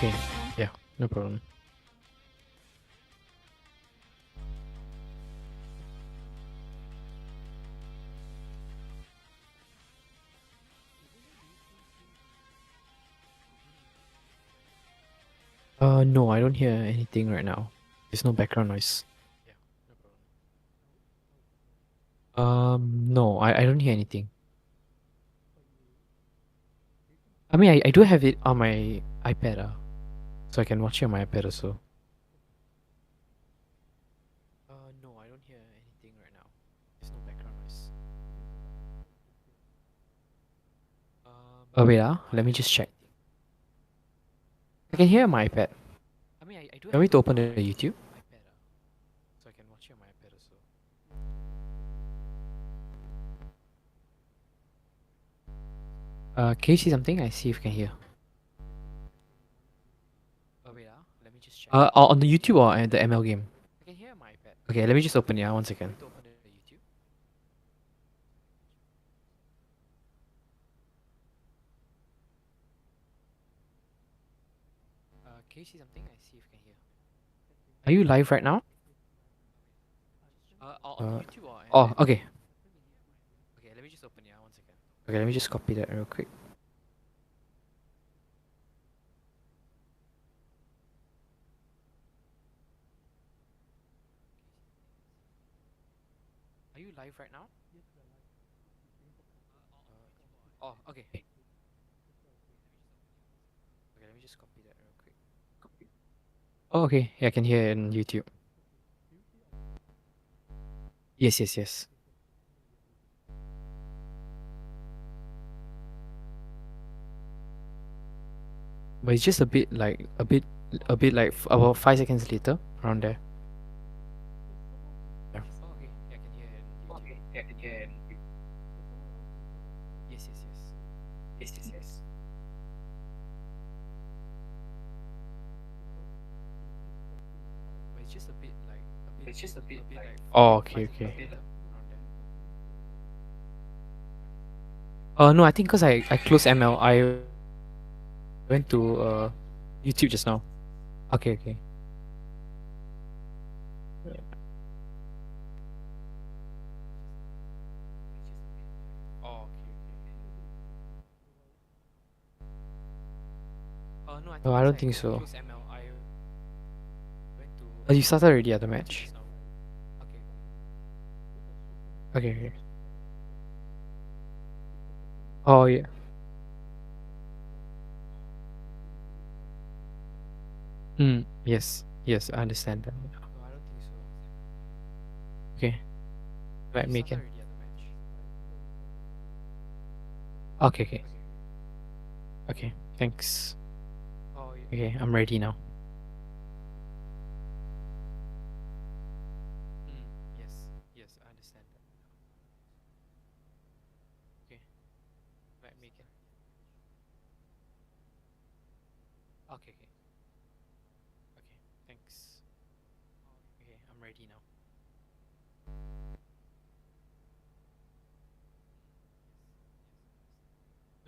Okay. Yeah, no problem. No, I don't hear anything right now. There's no background noise. Yeah, no problem. No, I don't hear anything. I mean, I do have it on my iPad, so I can watch it on my iPad also. No, I don't hear anything right now. There's no background noise. Wait, let me just check. I can hear my iPad. I mean, I do have. Want me to open the YouTube? iPad, so I can watch it on my iPad also. Can you see something? I see if you can hear. Wait, let me just check. On the YouTube or the ML game? I can hear my iPad. Okay, let me just open it. 1 second. To open the YouTube. Can you see something? I see if you can hear. Are you live right now? On the YouTube or oh, okay. Okay, let me just open it. 1 second. Okay, let me just copy that real quick. Are you live right now? Oh, okay. Okay, let me just copy that real quick. Oh, okay. Yeah, I can hear it on YouTube. Yes, yes, yes. But it's just a bit like about 5 seconds later, around there. Yeah. Oh, okay. Yeah, I can hear it on YouTube. Okay, yeah, I can hear it on YouTube. Yes, yes, yes. Yes, yes, yes. But it's just a bit like It's just a bit like. Oh, okay, okay. No, I think because I closed ML, I went to YouTube just now. Okay, okay. Oh, okay, okay. No, I don't think so. Oh, you started already at the match. Okay, okay. Oh, yeah. Yes, yes, I understand that. Okay, right, make it. Okay, okay. Okay, thanks. Okay, I'm ready now. Yes, yes, I understand that. Okay, right, make it. Okay, okay. Okay, thanks. Okay, I'm ready now.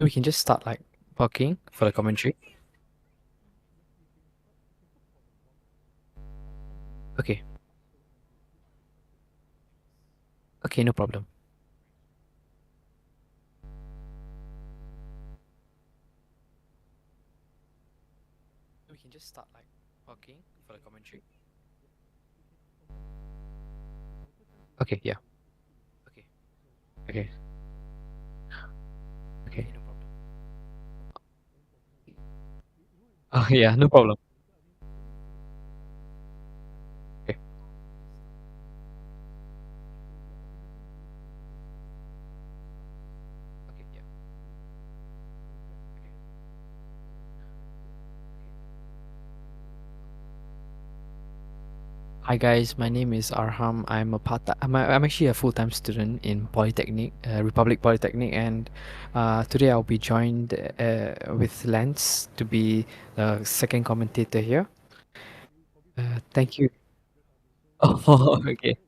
We can just start like talking for the commentary. Okay. Okay, no problem. We can just start like talking for the commentary. Okay, yeah. Okay. Okay. Okay. No problem. Oh, yeah, no problem. Okay. Okay, yeah. Okay. Hi guys, my name is Arham. I'm actually a full-time student in Polytechnic, Republic Polytechnic, and today I'll be joined with Lance to be the second commentator here. Thank you. Oh, okay.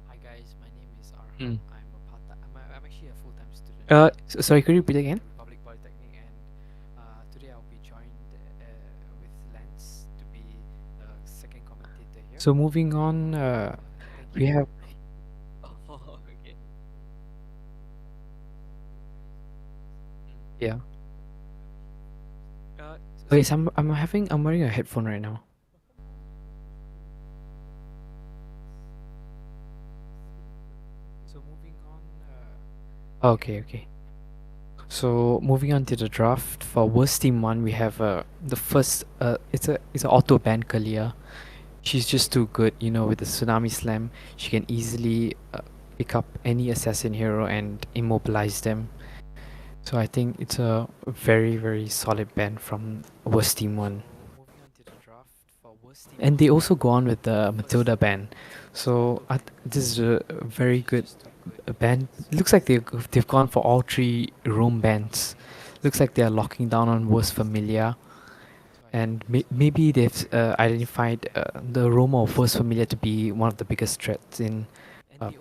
Hi guys, my name is Arham. I'm actually a full-time student. Sorry, could you repeat again? Public Polytechnic, and today I'll be So moving on, we have yeah. Okay, so I'm wearing a headphone right now. Okay, okay. So moving on to the draft for worst team one, we have the first it's an auto ban Kalia. She's just too good, you know, with the tsunami slam. She can easily pick up any assassin hero and immobilize them. So I think it's a very solid ban from worst team one. And they also go on with the Matilda ban. So this is a very good ban. Looks like they've gone for all three roam bans. Looks like they're locking down on worst Familia, and maybe they've identified the Roma of worst Familia to be one of the biggest threats in uh,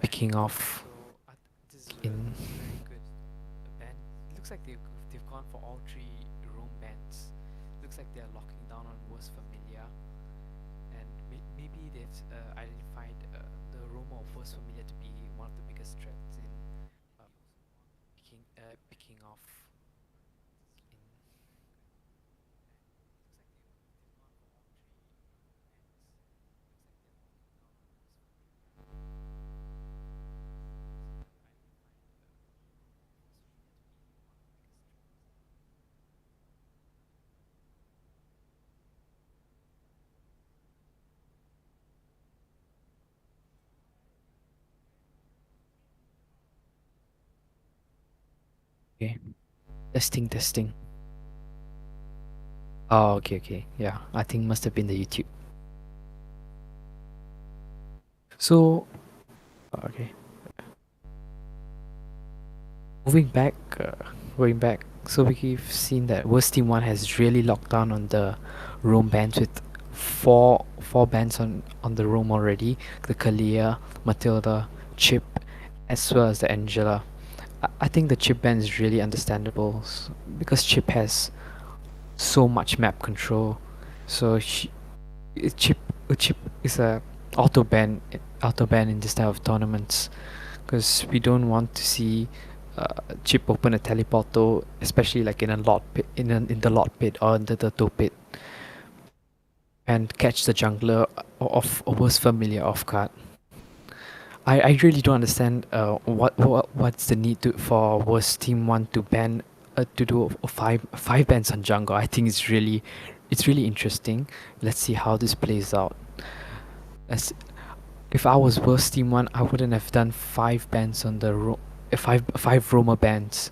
picking off in. Looks like they've gone for all three roam bans. Looks like they're locking down on worst Familia, and maybe they've identified the Roma of worst Familia to be one of the biggest threats in picking off in. Okay, testing. Oh, okay. Yeah, I think must have been the YouTube. So, okay, moving back, going back. So we've seen that worst team one has really locked down on the roam bands with four bands on the roam already. The Kalia, Matilda, Chip, as well as the Angela. I think the Chip ban is really understandable because Chip has so much map control. So Chip Chip is a auto ban in this type of tournaments because we don't want to see Chip open a teleporto, especially like in a lot pit, in the lot pit or under the toe pit, and catch the jungler of worst Familia off guard. I really don't understand what's the need to for worst team one to ban to do five bans on jungle. I think it's really interesting. Let's see how this plays out. As if I was worst team one, I wouldn't have done five bans on the five Roma bans.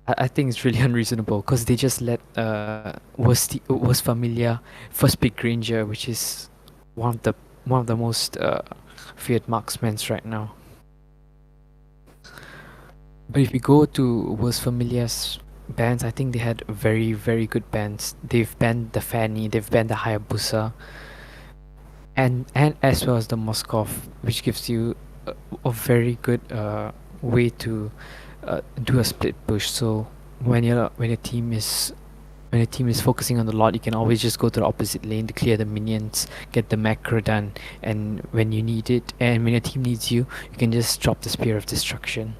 I think it's really unreasonable because they just let worst Familia first pick Granger, which is one of the one of the most feared marksmen right now. But if we go to worst Familia's bans, I think they had very good bans. They've banned the Fanny, they've banned the Hayabusa, and as well as the Moskov, which gives you a very good way to do a split push. So when your team is focusing on the lot, you can always just go to the opposite lane to clear the minions, get the macro done, and when you need it, and when your team needs you, you can just drop the Spear of Destruction.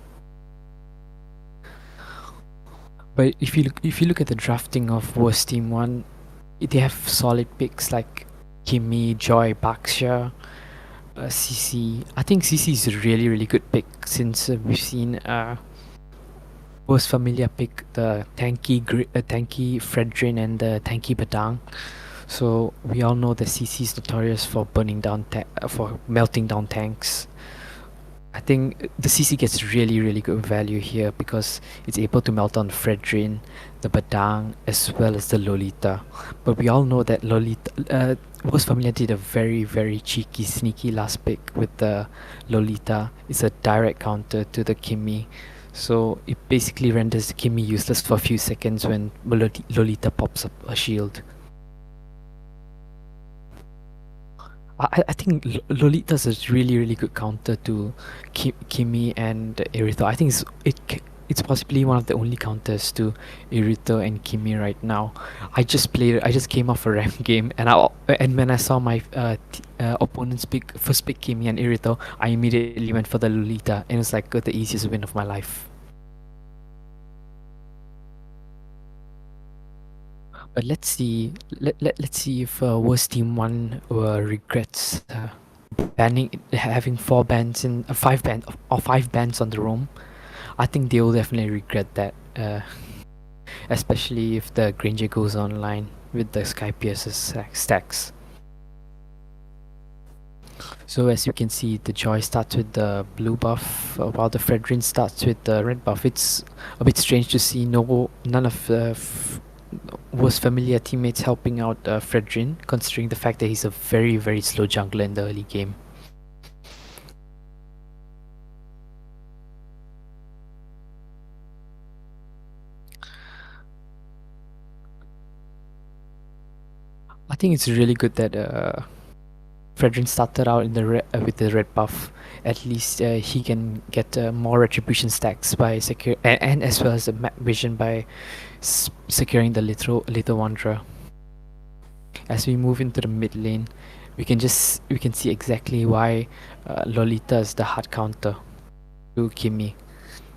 But if you look at the drafting of worst team one, they have solid picks like Kimmy, Joy, Baksha, CC. I think CC is a really good pick since we've seen worst Familia pick the tanky Fredrin and the tanky Badang. So we all know that CC is notorious for burning down for melting down tanks. I think the CC gets really good value here because it's able to melt down Fredrin, the Badang, as well as the Lolita. But we all know that Worst Familia did a very cheeky, sneaky last pick with the Lolita. It's a direct counter to the Kimmy. So it basically renders the Kimmy useless for a few seconds when Lolita pops up a shield. I think Lolita's a really good counter to Kimmy and Aerithal. I think it's possibly one of the only counters to Irito and Kimi right now. I just came off a ramp game, and when I saw my opponents first pick Kimi and Irito, I immediately went for the Lolita, and it was like the easiest win of my life. But let's see if worst team one regrets banning having four bans in five ban or five bans on the roam. I think they will definitely regret that, especially if the Granger goes online with the Sky Pierce's stacks. So as you can see, the Joy starts with the blue buff, while the Fredrin starts with the red buff. It's a bit strange to see none of the was Familia teammates helping out Fredrin, considering the fact that he's a very slow jungler in the early game. I think it's really good that Fredrin started out in the with the red buff. At least he can get more retribution stacks by and as well as the map vision by securing the Little Wanderer. As we move into the mid lane, we can see exactly why Lolita is the hard counter to Kimi.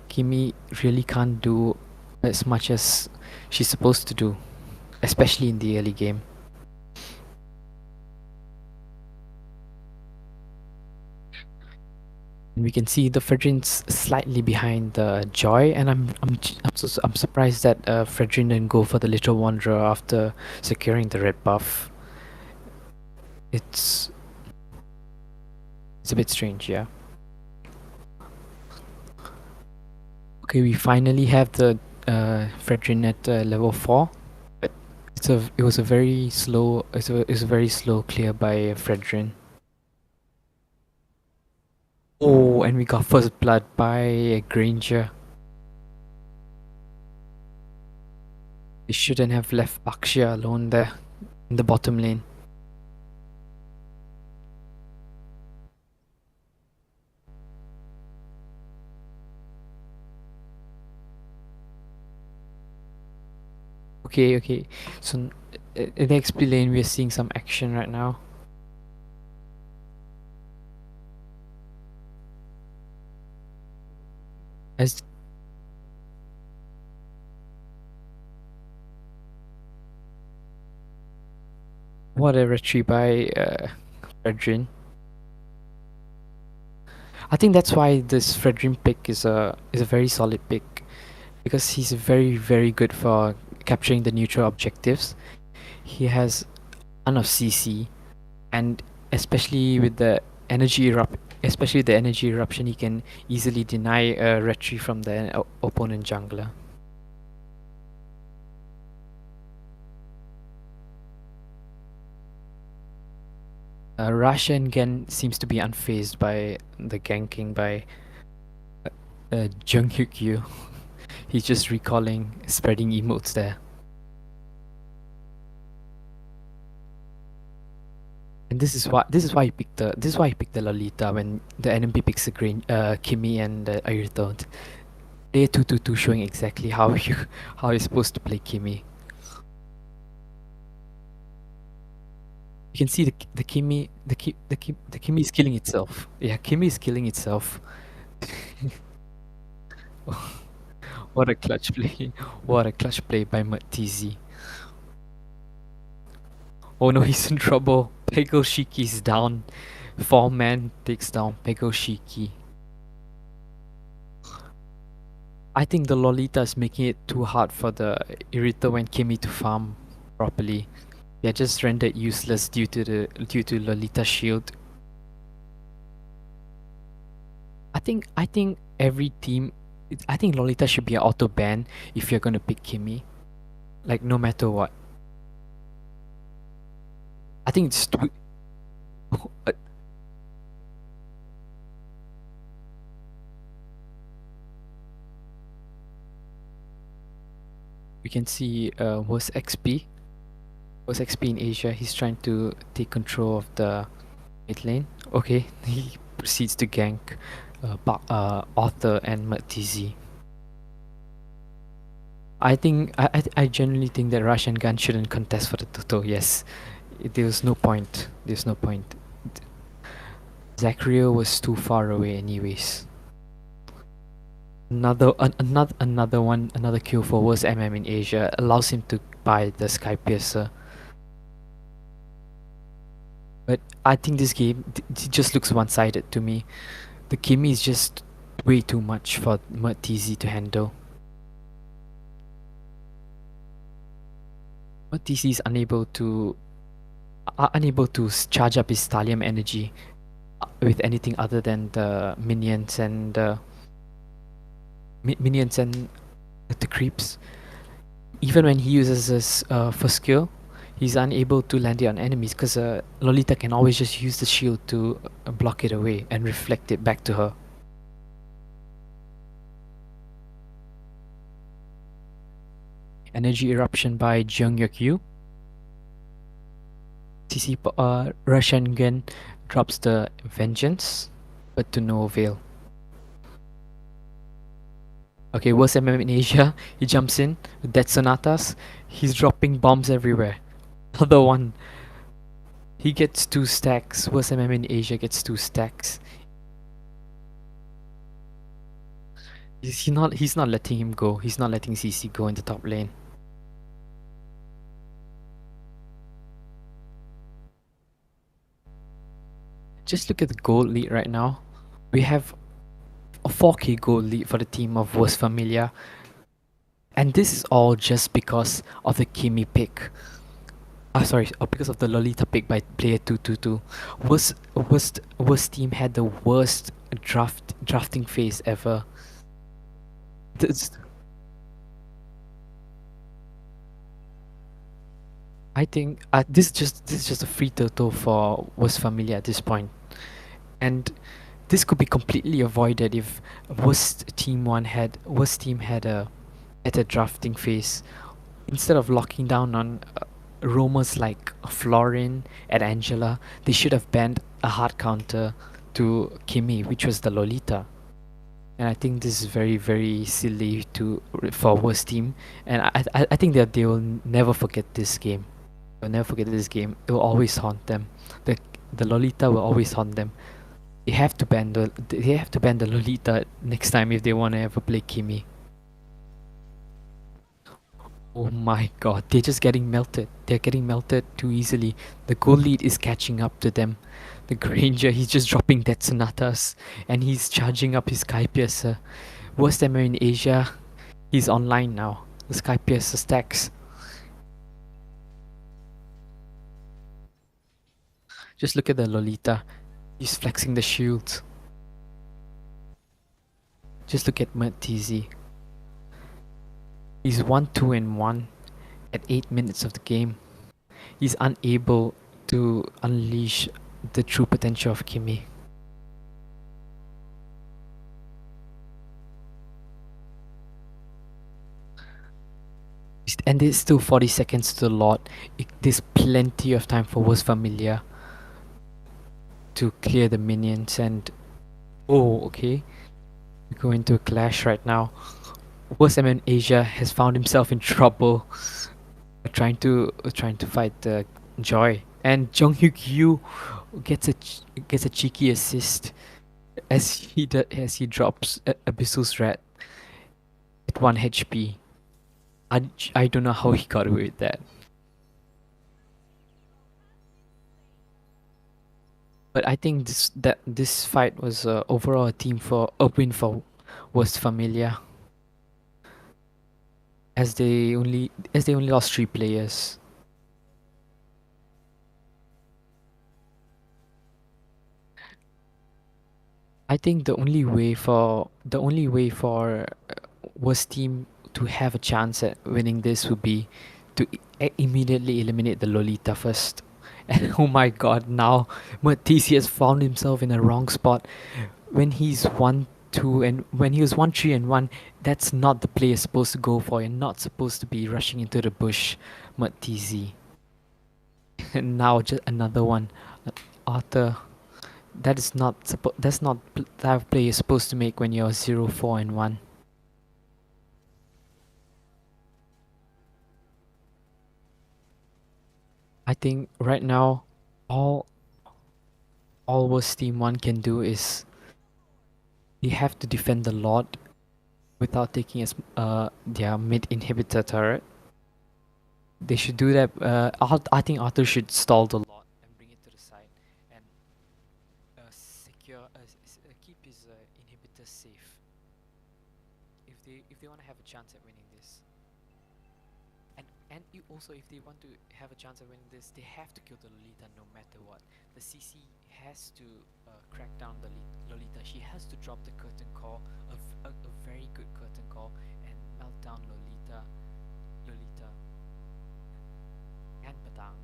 Kimi really can't do as much as she's supposed to do, especially in the early game. And we can see the Fredrin's slightly behind the Joy, and I'm surprised that Fredrin didn't go for the Little Wanderer after securing the red buff. It's a bit strange, yeah. Okay, we finally have the Fredrin at level 4, but it was a very slow clear by Fredrin. Oh, and we got first blood by Granger. They shouldn't have left Bakshia alone there in the bottom lane. Okay. So in the XP lane, we are seeing some action right now. As what a retreat by Fredrin. I think that's why this Fredrin pick is a very solid pick, because he's very good for capturing the neutral objectives. He has a ton of CC, and especially with the energy eruption, he can easily deny a retreat from the opponent jungler. Rasha again seems to be unfazed by the ganking by Jung Hyuk Yu. He's just recalling spreading emotes there. And this is why he picked the Lolita when the NMP picks the Kimi and Ayrton. They 2-2-2 showing exactly how you're supposed to play Kimi. You can see the Kimi is killing itself. Yeah, Kimi is killing itself. What a clutch play! What a clutch play by Mattizi. Oh no, he's in trouble. Pego Shiki's down. 4-man takes down Pego Shiki. I think the Lolita is making it too hard for the Irito and Kimi to farm properly. They're just rendered useless due to Lolita's shield. I think every team, I think Lolita should be an auto ban if you're gonna pick Kimi, like no matter what. I think it's too. We can see worst XP in Asia. He's trying to take control of the mid lane. Okay, he proceeds to gank Arthur and Mattizi. I genuinely think that Rush and Gun shouldn't contest for the Toto. Yes, there was no point. There's no point. Zachario was too far away, anyways. Another kill for worst MM in Asia allows him to buy the Sky Piercer. But I think this game just looks one-sided to me. The Kimi is just way too much for TZ to handle. TZ is unable to charge up his Thallium energy with anything other than the minions and the creeps. Even when he uses his first skill, he's unable to land it on enemies because Lolita can always just use the shield to block it away and reflect it back to her. Energy eruption by Jeongyuk-yu. CC Rashangen drops the vengeance, but to no avail. Okay, worst MM in Asia. He jumps in with Death Sonatas. He's dropping bombs everywhere. Another one. He gets 2 stacks. Worst MM in Asia gets 2 stacks. He's not letting him go. He's not letting CC go in the top lane. Just look at the gold lead right now. We have a 4k gold lead for the team of Worst Familia. And this is all just because of the Kimi pick. Because of the Lolita pick by player 222. Worst team had the worst drafting phase ever. I think this is just a free turtle for Worst Familia at this point. And this could be completely avoided if worst team had a better drafting phase. Instead of locking down on roamers like Florin and Angela, they should have banned a hard counter to Kimi, which was the Lolita. And I think this is very, very silly for worst team. And I think that they will never forget this game. They'll never forget this game. It will always haunt them. The Lolita will always haunt them. They have to ban the Lolita next time if they want to ever play Kimi. Oh my god, they're just getting melted. They're getting melted too easily. The goal lead is catching up to them. The Granger, he's just dropping Death Sonatas and he's charging up his Sky Piercer. Worst MMO in Asia, he's online now. The Sky Piercer stacks. Just look at the Lolita. He's flexing the shield. Just look at TZ. He's 1-2-1 at 8 minutes of the game. He's unable to unleash the true potential of Kimi. And there's still 40 seconds to the lot. There's plenty of time for Worst Familia to clear the minions and... Oh, okay. We go into a clash right now. Worst MM Asia has found himself in trouble trying to fight the Joy. And Jeonghyuk-yu gets a cheeky assist as he drops Abyssal's Rat at 1 HP. I don't know how he got away with that. But I think this fight was overall a win for Worst Familia, as they only lost 3 players. I think the only way for Worst team to have a chance at winning this would be to immediately eliminate the Lolita first. And oh my god, now Matisse has found himself in a wrong spot. When he's 1-2 and when he was 1-3-1, that's not the play you're supposed to go for. You're not supposed to be rushing into the bush, Matisse. And now just another one, Arthur. That's not the type of play you're supposed to make when you're 0-4-1. I think right now, all all was Team One can do is they have to defend the Lord without taking as their mid inhibitor turret. They should do that. I think Arthur should stall the Lord and bring it to the side and secure, keep his inhibitor safe. If they want to have a chance at winning this, and also if they want to have a chance at winning this, they have to kill the Lolita no matter what. The CC has to crack down the Lolita. She has to drop the curtain call, a very good curtain call, and melt down Lolita, and Batang.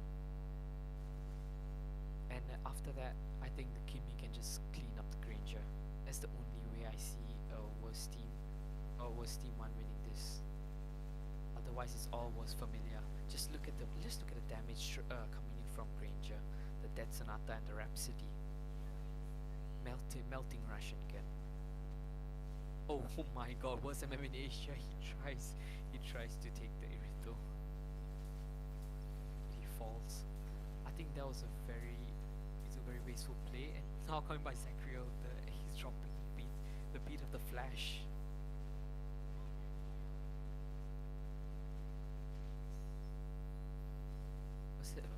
And after that, I think the Kimi can just clean up the Granger. That's the only way I see a worst team one winning this. Otherwise, it's all was Familia. Just look at the damage coming in from Granger, the Dead Sonata and the Rhapsody. Melting Russian again. Oh my God! Worst MM in Asia. He tries to take the Irito. He falls. I think that was it's a very wasteful play. And now coming by Zachariel, he's dropping the beat of the Flash.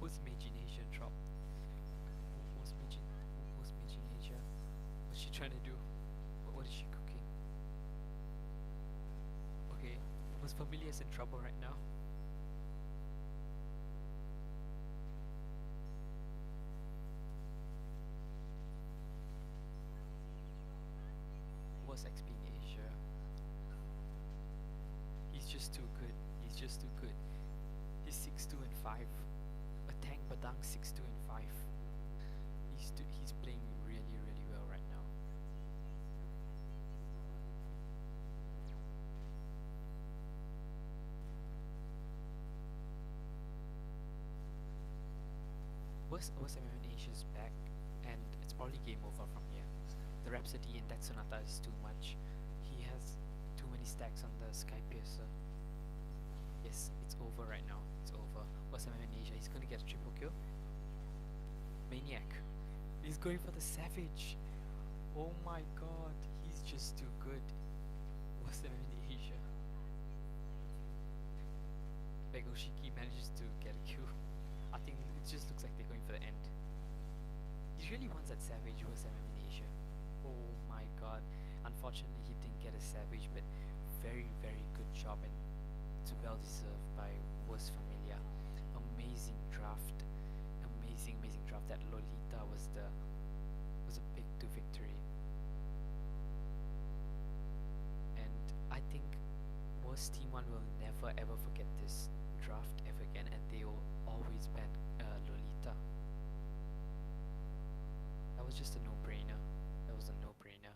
Who's Mage in Asia drop? What's Mage in Asia? What's she trying to do? What is she cooking? Okay, was Familia's in trouble right now? Was XP in Asia? He's just too good. He's just too good. He's 6-2 and 5. A tank Badang 6-2 and 5. He's playing really well right now. Was MM Asia's back, and it's probably game over from here. The Rhapsody and that Sonata is too much. He has too many stacks on the Sky Piercer. Yes, it's over right now. It's over. What's MM Asia? He's gonna get a triple kill. Maniac. He's going for the Savage. Oh my God, he's just too good. What's MM Asia? Begoshiki manages to get a kill. I think it just looks like they're going for the end. He really wants that Savage. What's MM Asia? Oh my God. Unfortunately, he didn't get a Savage, but very good job, and it's well deserved by Worst Familia. Amazing draft. Amazing draft. That Lolita was a big victory. And I think Worst Team 1 will never ever forget this draft ever again, and they will always ban Lolita. That was just a no-brainer. That was a no-brainer.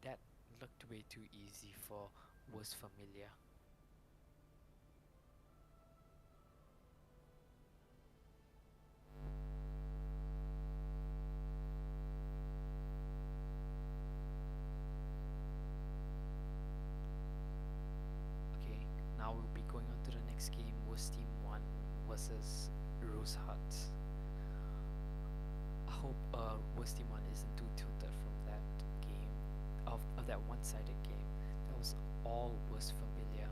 That looked way too easy for Worst Familia. Okay, now we'll be going on to the next game. Worst Team 1 versus Rosehearts. I hope Worst Team 1 isn't too tilted from that game, of that one-sided game. That was all Worst Familia.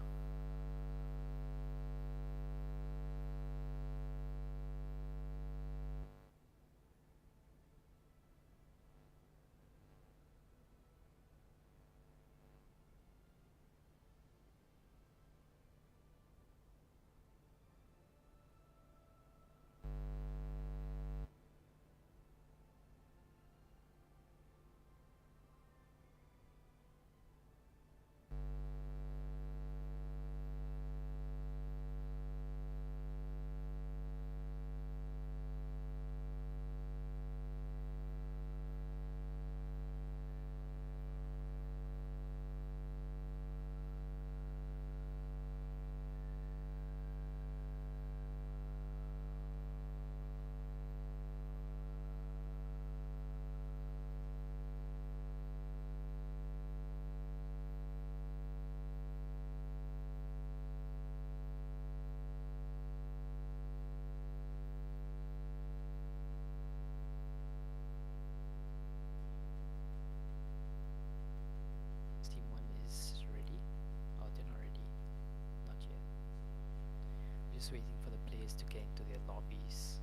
just waiting for the players to get into their lobbies.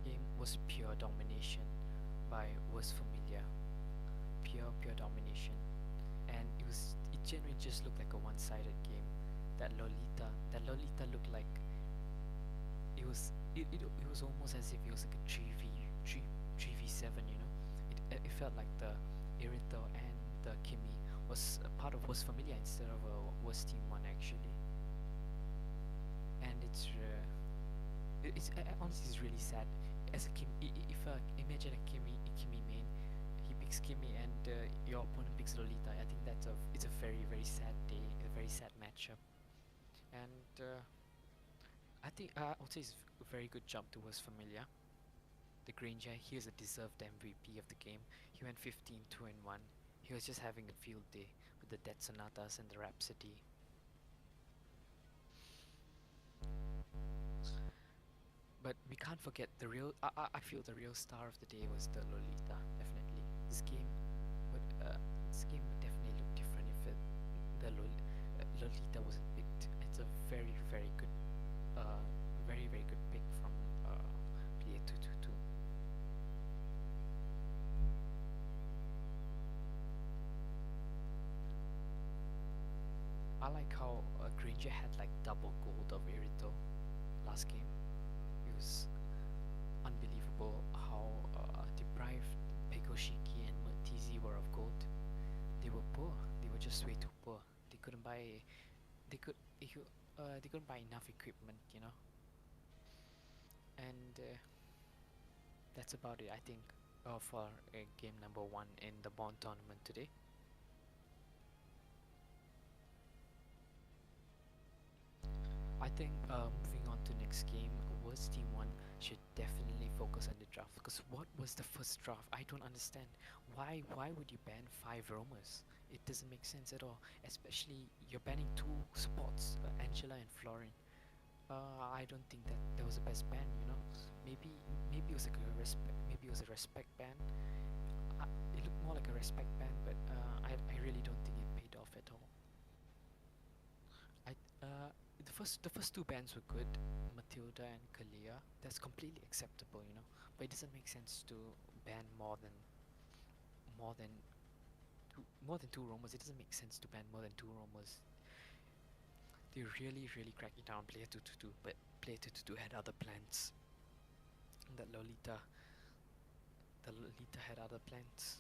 Game was pure domination by was Familia. Pure domination. And it generally just looked like a one-sided game. That Lolita looked like it was almost as if it was like a 3v7, you know. It felt like the Irito and the Kimi was a part of was Familia instead of a was Team 1 actually. And honestly it's really sad. As a Kim, if imagine a Kimi main, he picks Kimi and your opponent picks Lolita. I think it's a very sad day, a very sad matchup. And I think I would say it's a very good jump towards Familia. The Granger, he is a deserved MVP of the game. He went 15, 2 and 1. He was just having a field day with the Death Sonatas and the Rhapsody. But we can't forget the real. I feel the real star of the day was the Lolita. Definitely, this game would definitely look different if Lolita wasn't picked. It's a very good, very good pick from player 222. I like how Granger had like double gold of Irito last game. It was unbelievable how deprived Pegoshiki and Matizi were of gold. They were poor. They were just way too poor. They couldn't buy. They couldn't buy enough equipment, you know. And that's about it, I think, for game number 1 in the Bond tournament today. I think moving on to next game, Worst Team 1 should definitely focus on the draft, because what was the first draft? I don't understand. Why would you ban 5 roamers? It doesn't make sense at all, especially you're banning 2 spots, Angela and Florin. I don't think that was the best ban, you know. Maybe it was like maybe it was a respect ban. It looked more like a respect ban, but I really don't think it paid off at all. I the first 2 bands were good, Matilda and Kalia. That's completely acceptable, you know. But it doesn't make sense to ban more than more than 2 roamers. It doesn't make sense to ban more than 2 roamers. They really cracking down player 222, but player 222 had other plans. That the Lolita had other plans.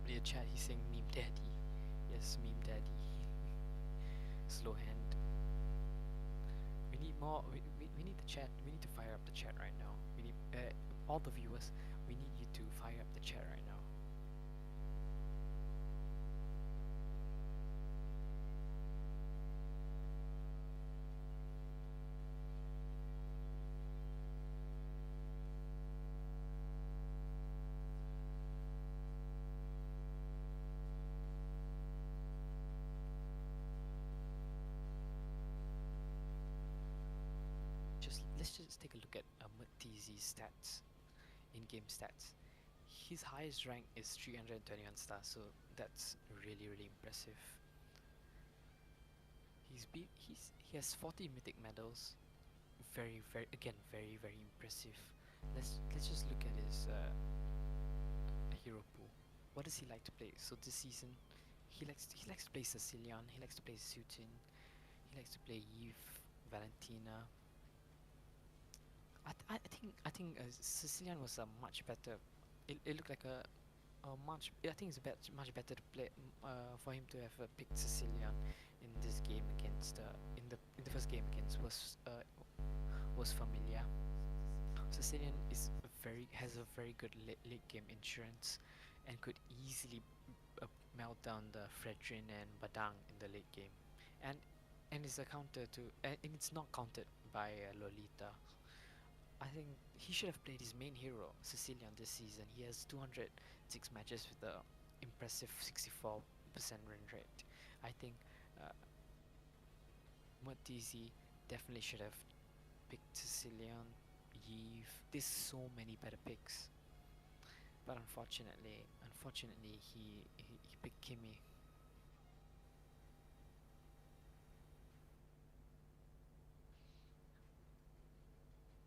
Player chat, he's saying meme daddy. Yes, meme daddy. Slow hand. We need more. We need the chat. We need to fire up the chat right now. We need all the viewers. We need you to fire up the chat right now. Let's just take a look at Matizi's stats, in-game stats. His highest rank is 321 stars, so that's really impressive. He has 40 mythic medals. Very impressive. Let's just look at his hero pool. What does he like to play? So this season, he likes to play Sicilian. He likes to play Sutin. He likes to play Eve, Valentina. I think Sicilian was a much better. It looked like a much. I think it's much better to play for him to have picked Sicilian in this game against in the first game against was Familia. Sicilian is has a very good late game insurance, and could easily melt down the Fredrin and Badang in the late game, and it's a counter to and it's not countered by Lolita. I think he should have played his main hero Sicilian this season. He has 206 matches with a impressive 64% win rate. I think uh, Matizi definitely should have picked Sicilian, Yves. There's so many better picks, but unfortunately, he picked Kimi.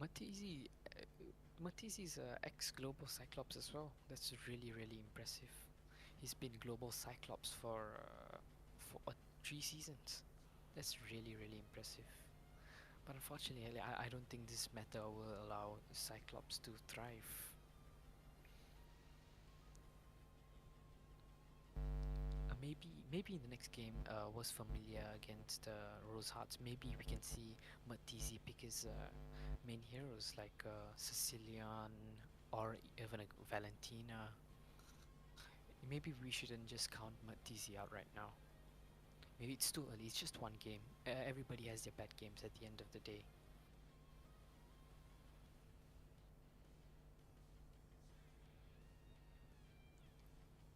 Matizi, Matizi's ex-Global Cyclops as well. That's really impressive. He's been Global Cyclops for 3 seasons. That's really impressive. But unfortunately, I don't think this meta will allow Cyclops to thrive. Maybe in the next game was Familia against Rosehearts. Maybe we can see Matizi pick his main heroes like Sicilian or even Valentina. Maybe we shouldn't just count Matizi out right now. Maybe it's too early. It's just one game. Everybody has their bad games at the end of the day.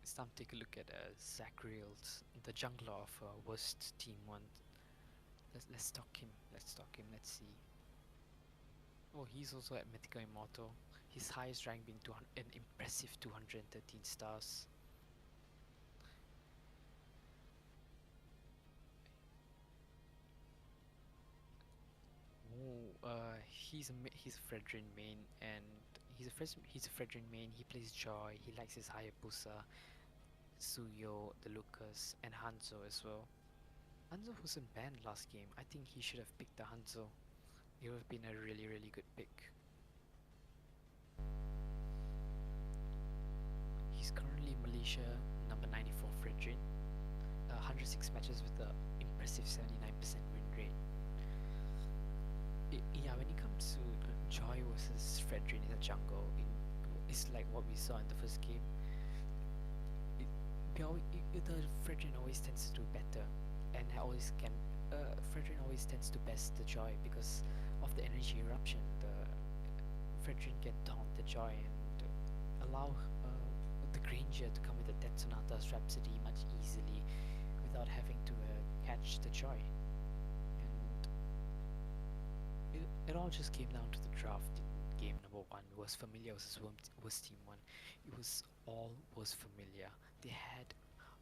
It's time to take a look at Zachriel's, the jungler of worst team one. Let's talk him. Let's talk him. Let's see. Oh, he's also at Mythical Immortal. His highest rank being an impressive 213 stars. Oh, he's a Fredrin main, and he's a Fredrin main. He plays Joy. He likes his Hayabusa, Suyo, the Lucas, and Hanzo as well. Hanzo wasn't banned last game. I think he should have picked the Hanzo. It would have been a really good pick. He's currently Malaysia number 94 Fredrin. 106 matches with an impressive 79% win rate. Yeah, when it comes to Joy versus Fredrin in the jungle, it's like what we saw in the first game. The Fredrin always tends to do better, and always can. Fredrin always tends to best the Joy because of the energy eruption. The Fredrin can taunt the Joy and allow the Granger to come with a Death Sonata's Rhapsody much easily without having to catch the Joy. And it all just came down to the draft in game number 1. It was Familia was team 1. It was Familia. They had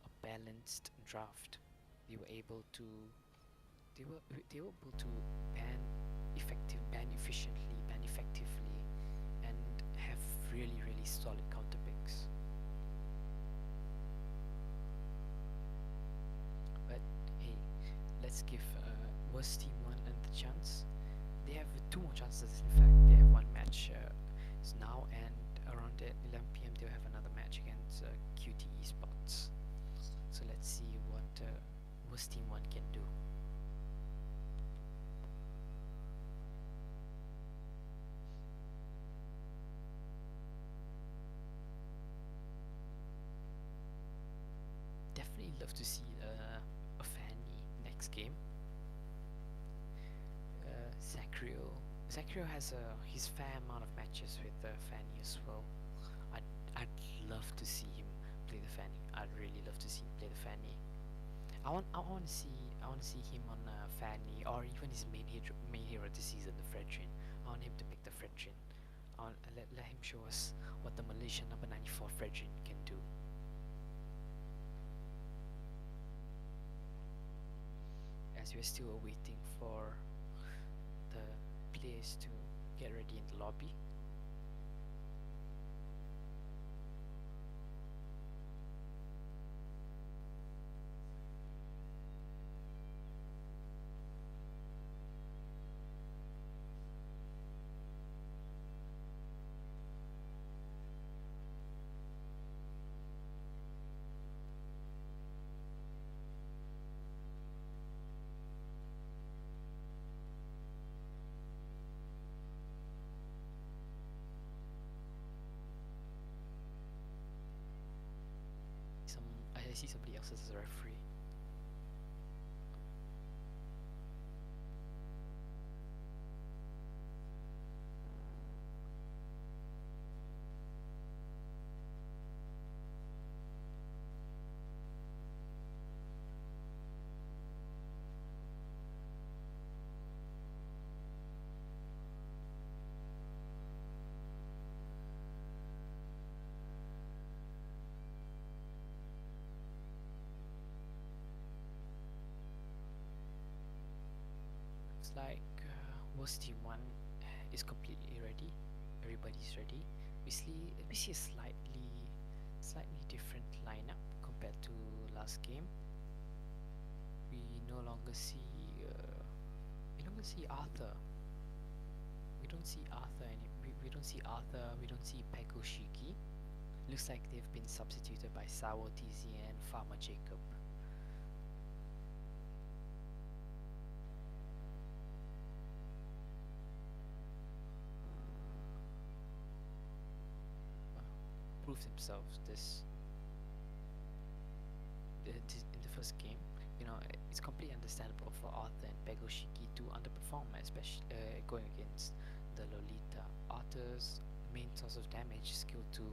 a balanced draft. They were able to they were they were able to ban ban efficiently, ban effectively, and have really solid counter picks. But hey, let's give worst team 1 another chance. They have 2 more chances. In fact, they have one match now, and around at 11 p.m. they'll have another match against QT ESPORTS. So let's see what worst team 1 can do. Definitely love to see a Fanny next game. Zachriel has his fair amount of matches with Fanny as well. I'd I'd love to see him play the Fanny. I'd really love to see him play the Fanny. I want to see him on Fanny, or even his main hero this season, the Fredrin. I want him to pick the Fredrin. I want let him show us what the Malaysian number 94 Fredrin can do. As we're still waiting for the players to get ready in the lobby. I see somebody else as a referee. It's like most team one is completely ready. Everybody's ready. We see a slightly different lineup compared to last game. We no longer see we no longer see Arthur. We don't see Arthur. We don't see Pekoshiki. Looks like they've been substituted by Sawo TZ and Farmer Jacob. Proved themselves in the first game. You know, it's completely understandable for Arthur and Pegoshiki to underperform, especially going against the Lolita. Arthur's main source of damage, skill 2,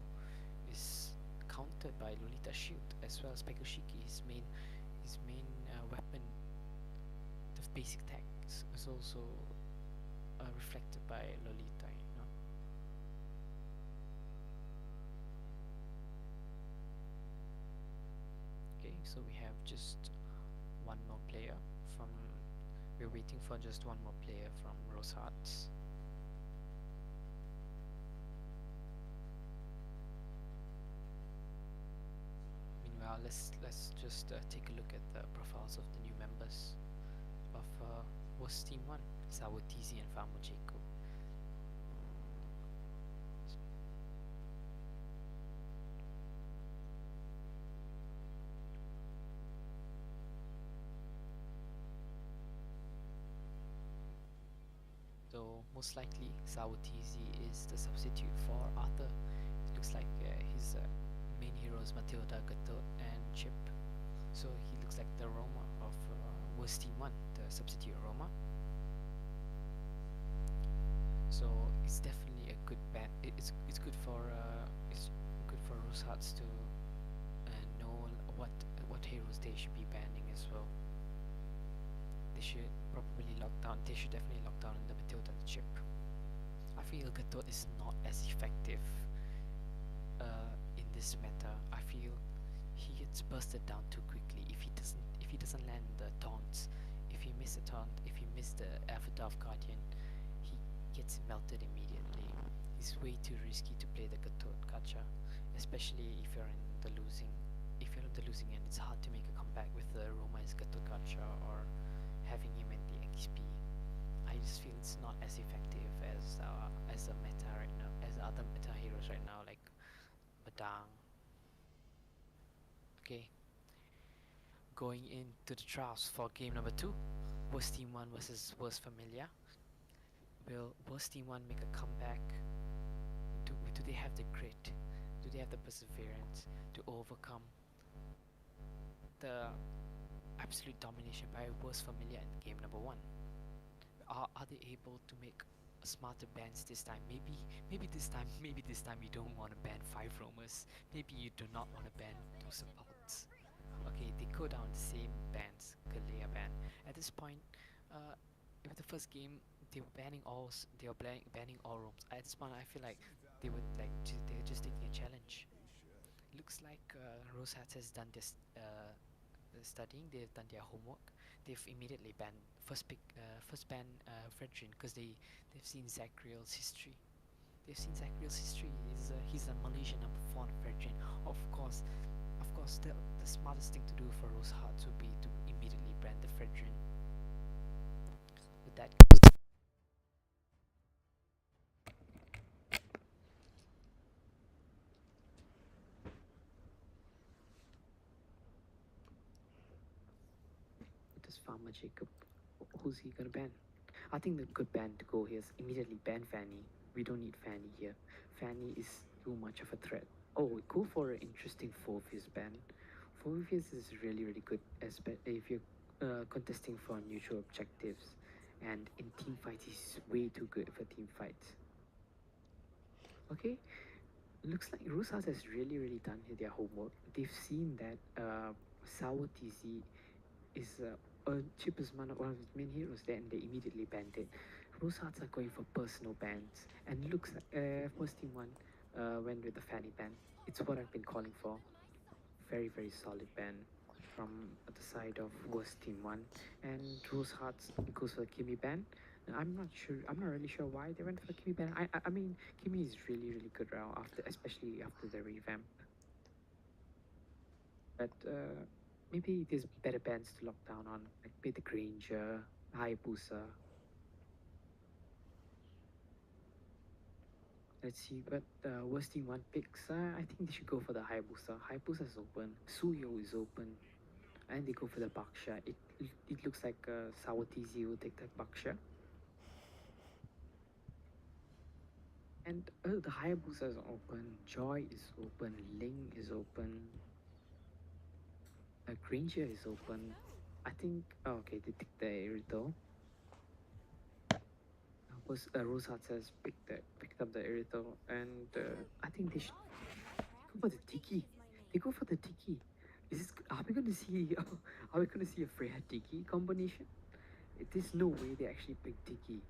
is countered by Lolita shield, as well as Pegoshiki. His main weapon, the basic attacks, is also reflected by Lolita. You know. Okay, so we have just one more player from. We're waiting for just one more player from Rosehearts. Meanwhile, let's just take a look at the profiles of the new members of was Team One: Sawatizi and Famujiko. So most likely Sawatizi is the substitute for Arthur. It looks like his main heroes Matilda, Gatot, and Chip. So he looks like the Roma of Worst Team 1, the substitute Roma. So it's definitely a good ban. It's good for Rosehearts to know what heroes they should be banning as well. They should probably lock down. They should definitely lock down the Matilda and the Chip. I feel Gatot is not as effective in this meta. I feel he gets bursted down too quickly if he doesn't land the taunts. If he miss a taunt, if he miss the Avatar of Guardian, he gets melted immediately. It's way too risky to play the Gatot gacha, especially if you're in the losing. If you're in the losing end, it's hard to make a comeback with the Roma's Gatot gacha or having him in the XP. I just feel it's not as effective as the meta right now, as the other meta heroes right now, like Badang. Okay, going into the trials for game number 2, Worst Team 1 versus Worst Familia. Will Worst Team 1 make a comeback? Do they have the grit? Do they have the perseverance to overcome the absolute domination by Worst Familia in game number 1? Are they able to make smarter bans this time? Maybe this time you don't want to ban 5 roamers. Maybe you do not want to ban 2 supports. Okay, they go down the same bans, Galea ban. At this point, with the first game, they were banning all roams. At this point, I feel like they're just taking a challenge. Looks like Rosehearts has done this studying. They've done their homework. They've immediately banned first ban Fredrin because they've seen Zachriel's history. They've seen Zachriel's history. He's a Malaysian number 4 on Fredrin. Of course, the smartest thing to do for Rosehearts would be to immediately ban the Fredrin. With that, does Farmer Jacob? Who's he gonna ban? I think the good ban to go here is immediately ban Fanny. We don't need Fanny here. Fanny is too much of a threat. Oh, we go for an interesting 4 his ban Phobias is really really good, especially if you're contesting for neutral objectives, and in team fights is way too good for team fights. Okay, looks like Rosehearts has really really done their homework. They've seen that Sour TZ is Chip is one of its main heroes there, and they immediately banned it. Rosehearts are going for personal bans, and looks like first team one went with the Fanny ban. It's what I've been calling for. Very very solid ban from the side of worst team one, and Rosehearts goes for the Kimi ban. I'm not sure. I'm not really sure why they went for the Kimi ban. I mean Kimi is really really good now after, especially after the revamp. But maybe there's better bands to lock down on, like maybe the Granger, Hayabusa. Let's see what worst team one picks. I think they should go for the Hayabusa. Hayabusa is open. Suyo is open. And they go for the Baksha. It looks like Sawatizi will take that Baksha. And the Hayabusa is open. Joy is open. Ling is open. Granger is open. I think. Oh, okay, they take the Irito. Was Rosehearts has picked up the Irito, and I think they should go for the Tiki. They go for the Tiki. Is this? Are we going to see? Are we going to see a Freya Tiki combination? There's no way they actually pick Tiki.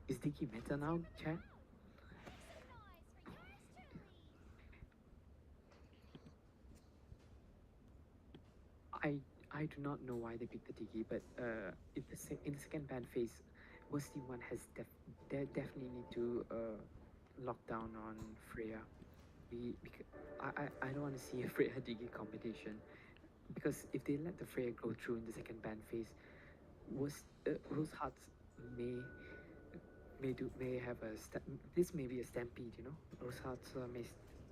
Is Tiki meta now, chat? I I do not know why they picked the Tiki, but in the second ban phase, worst team one has they definitely need to lock down on Freya. Because I don't want to see a Freya Tiki combination, because if they let the Freya go through in the second ban phase, Rosehearts may have this may be a stampede, you know. Rosehearts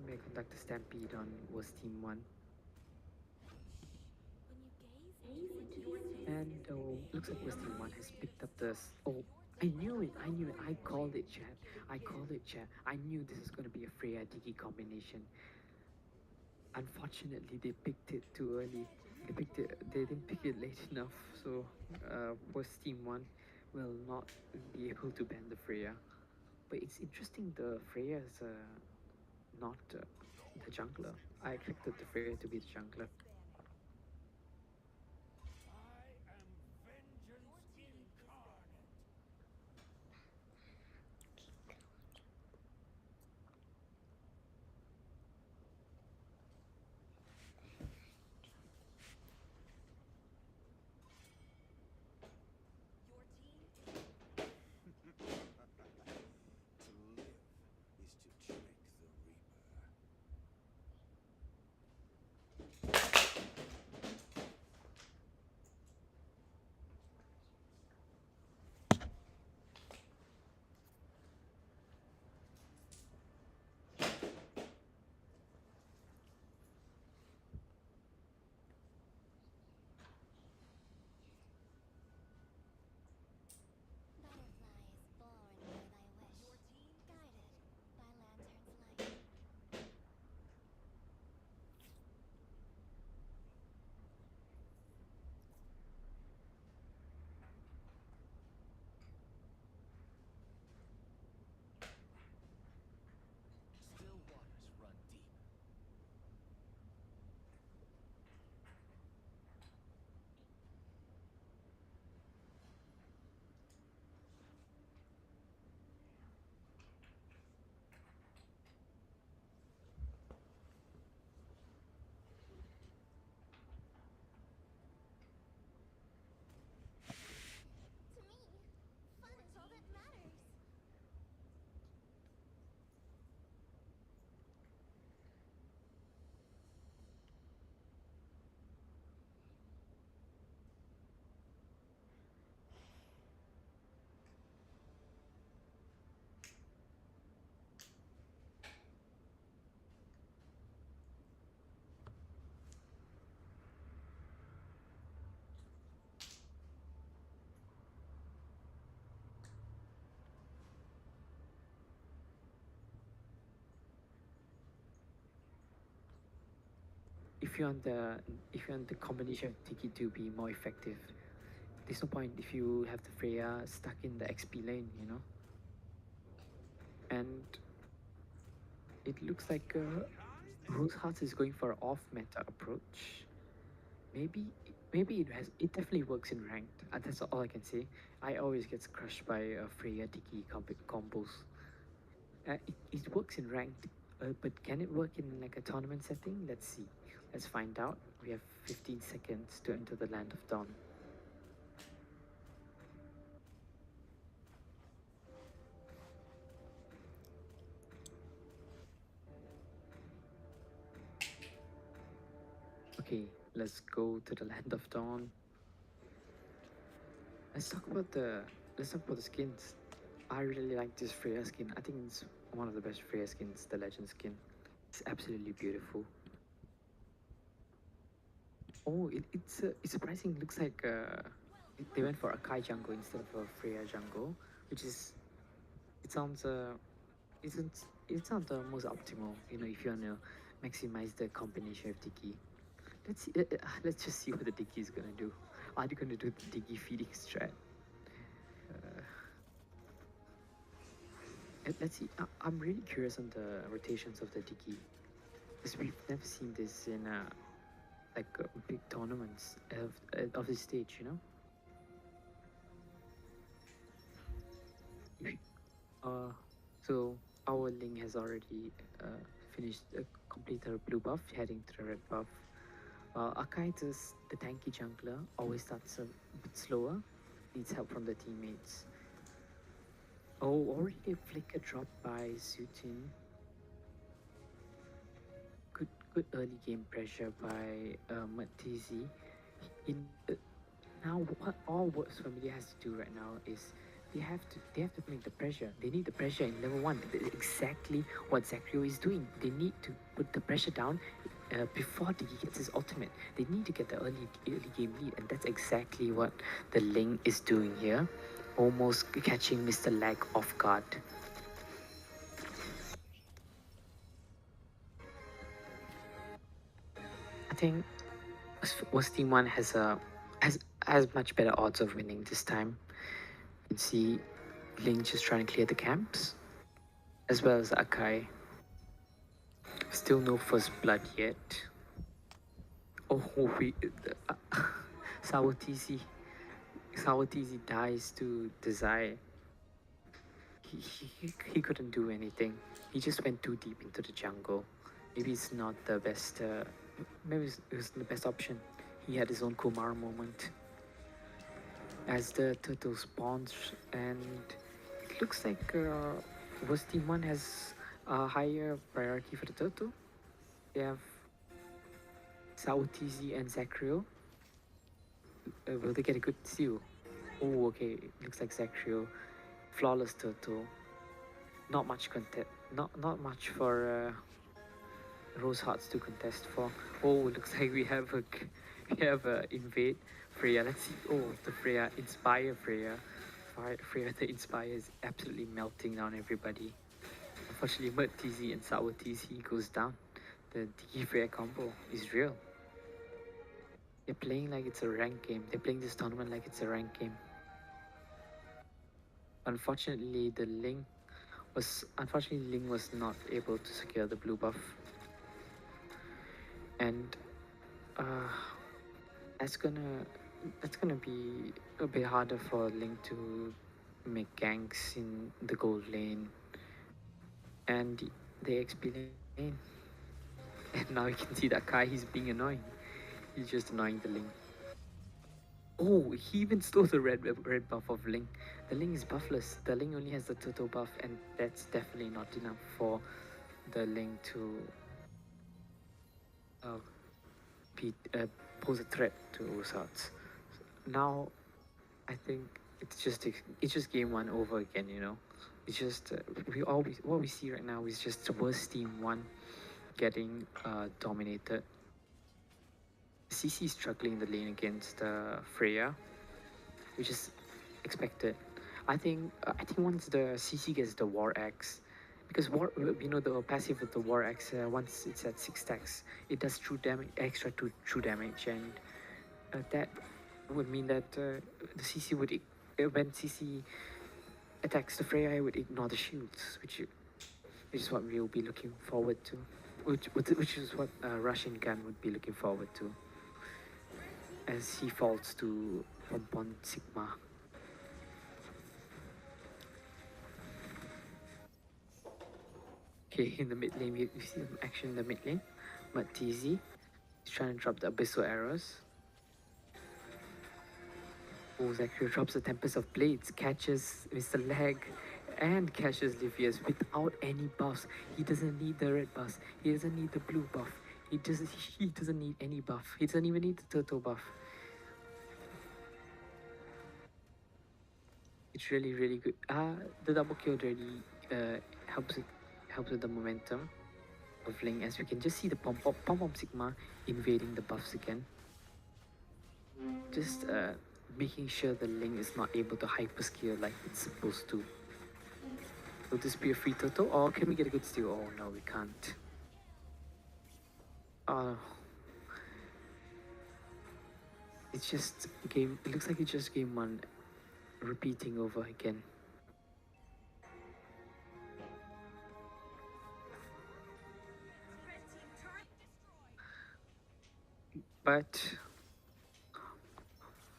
may conduct a stampede on worst team one. And looks like worst team one has picked up this. Oh, I knew it! I knew it! I called it, chat. I called it, chat. I knew this was going to be a Freya Tiki combination. Unfortunately, they picked it too early. They didn't pick it late enough, so worst team one will not be able to ban the Freya. But it's interesting, the Freya is not the jungler. I expected the Freya to be the jungler. To live is to trick the Reaper. if you want the combination of Tiki to be more effective, there's no point if you have the Freya stuck in the XP lane, you know. And it looks like Rosehearts is going for an off-meta approach. Maybe it definitely works in ranked. That's all I can say. I always gets crushed by Freya Tiki combos. It works in ranked, but can it work in like a tournament setting? Let's see. Let's find out. We have 15 seconds to enter the land of dawn. Okay, let's go to the land of dawn. Let's talk about the let's talk about the skins. I really like this Freya skin. I think it's one of the best Freya skins, the legend skin. It's absolutely beautiful. Oh, it's surprising. Looks like they went for a Kai jungle instead of a Freya jungle, which is it sounds isn't it's not the most optimal. You know, if you wanna maximize the combination of Tiki. Let's just see what the Tiki is gonna do. Are they gonna do the Tiki feeding strat? Uh, let's see. I'm really curious on the rotations of the Tiki, because we've never seen this in like big tournaments of this stage. You know. Uh, so our Ling has already finished complete her blue buff, heading to the red buff. Akai, the tanky jungler, always starts a bit slower, needs help from the teammates. Oh, already a flicker drop by Sutin. Good early game pressure by Matizi. In now, what Familia has to do right now is they have to bring the pressure. They need the pressure in level one. Exactly what Zachrio is doing. They need to put the pressure down before he gets his ultimate. They need to get the early game lead, and that's exactly what the Ling is doing here, almost catching Mr. Lag off guard. I think was Team One has much better odds of winning this time. You can see Ling just trying to clear the camps, as well as Akai. Still no first blood yet. Oh, we Sawatizi. Sawatizi dies to Desire. He couldn't do anything. He just went too deep into the jungle. Maybe it's not the best. Maybe it was the best option. He had his own Kumar moment as the turtle spawns, and it looks like was Team One has a higher priority for the turtle. They have Sautizi and Zachrio. Will they get a good steal? Oh, okay. Looks like Zachrio. Flawless turtle. Not much contest. Not much for Rosehearts to contest for. Oh, looks like we have a invade Freya. Let's see. Oh, the Freya inspire Freya. Freya the inspire is absolutely melting down everybody. Unfortunately, Mud TZ and Sour TZ goes down. The Digi Freya combo is real. They're playing like it's a rank game. They're playing this tournament like it's a rank game. Unfortunately, Ling was not able to secure the blue buff, and uh, that's gonna that's gonna be a bit harder for Ling to make ganks in the gold lane and the XP lane. And now you can see that Kai, he's being annoying. He's just annoying the Ling. Oh, he even stole the red buff of Ling. The Ling is buffless. The Ling only has the turtle buff, and that's definitely not enough for the Ling to uh, pose a threat to Rosehearts. Now, I think it's just game one over again. You know, it's just we always what we see right now is just the worst team one getting dominated. CC is struggling in the lane against Freya, which is expected. I think once the CC gets the War Axe, because war, the passive of the war X, once it's at 6 stacks, it does true damage, extra to true damage, and that would mean that the CC would when CC attacks the Freya, it would ignore the shields, which is what we'll be looking forward to, which is what Russian Gun would be looking forward to, as he falls to Pompon Sigma. Okay, in the mid lane, we see some action in the mid lane. Matizi is trying to drop the Abyssal Arrows. Oh, Zachary drops the Tempest of Blades, catches Mr. Leg, and catches Livius without any buffs. He doesn't need the red buffs. He doesn't need the blue buff. He doesn't need any buff. He doesn't even need the turtle buff. It's really, really good. The double kill really helps with the momentum of Ling, as we can just see the Pom Pom Sigma invading the buffs again. Just making sure the Ling is not able to hyper skill like it's supposed to. Will this be a free turtle, or can we get a good steal? Oh no, we can't. It's just game. It looks like it's just game one repeating over again. But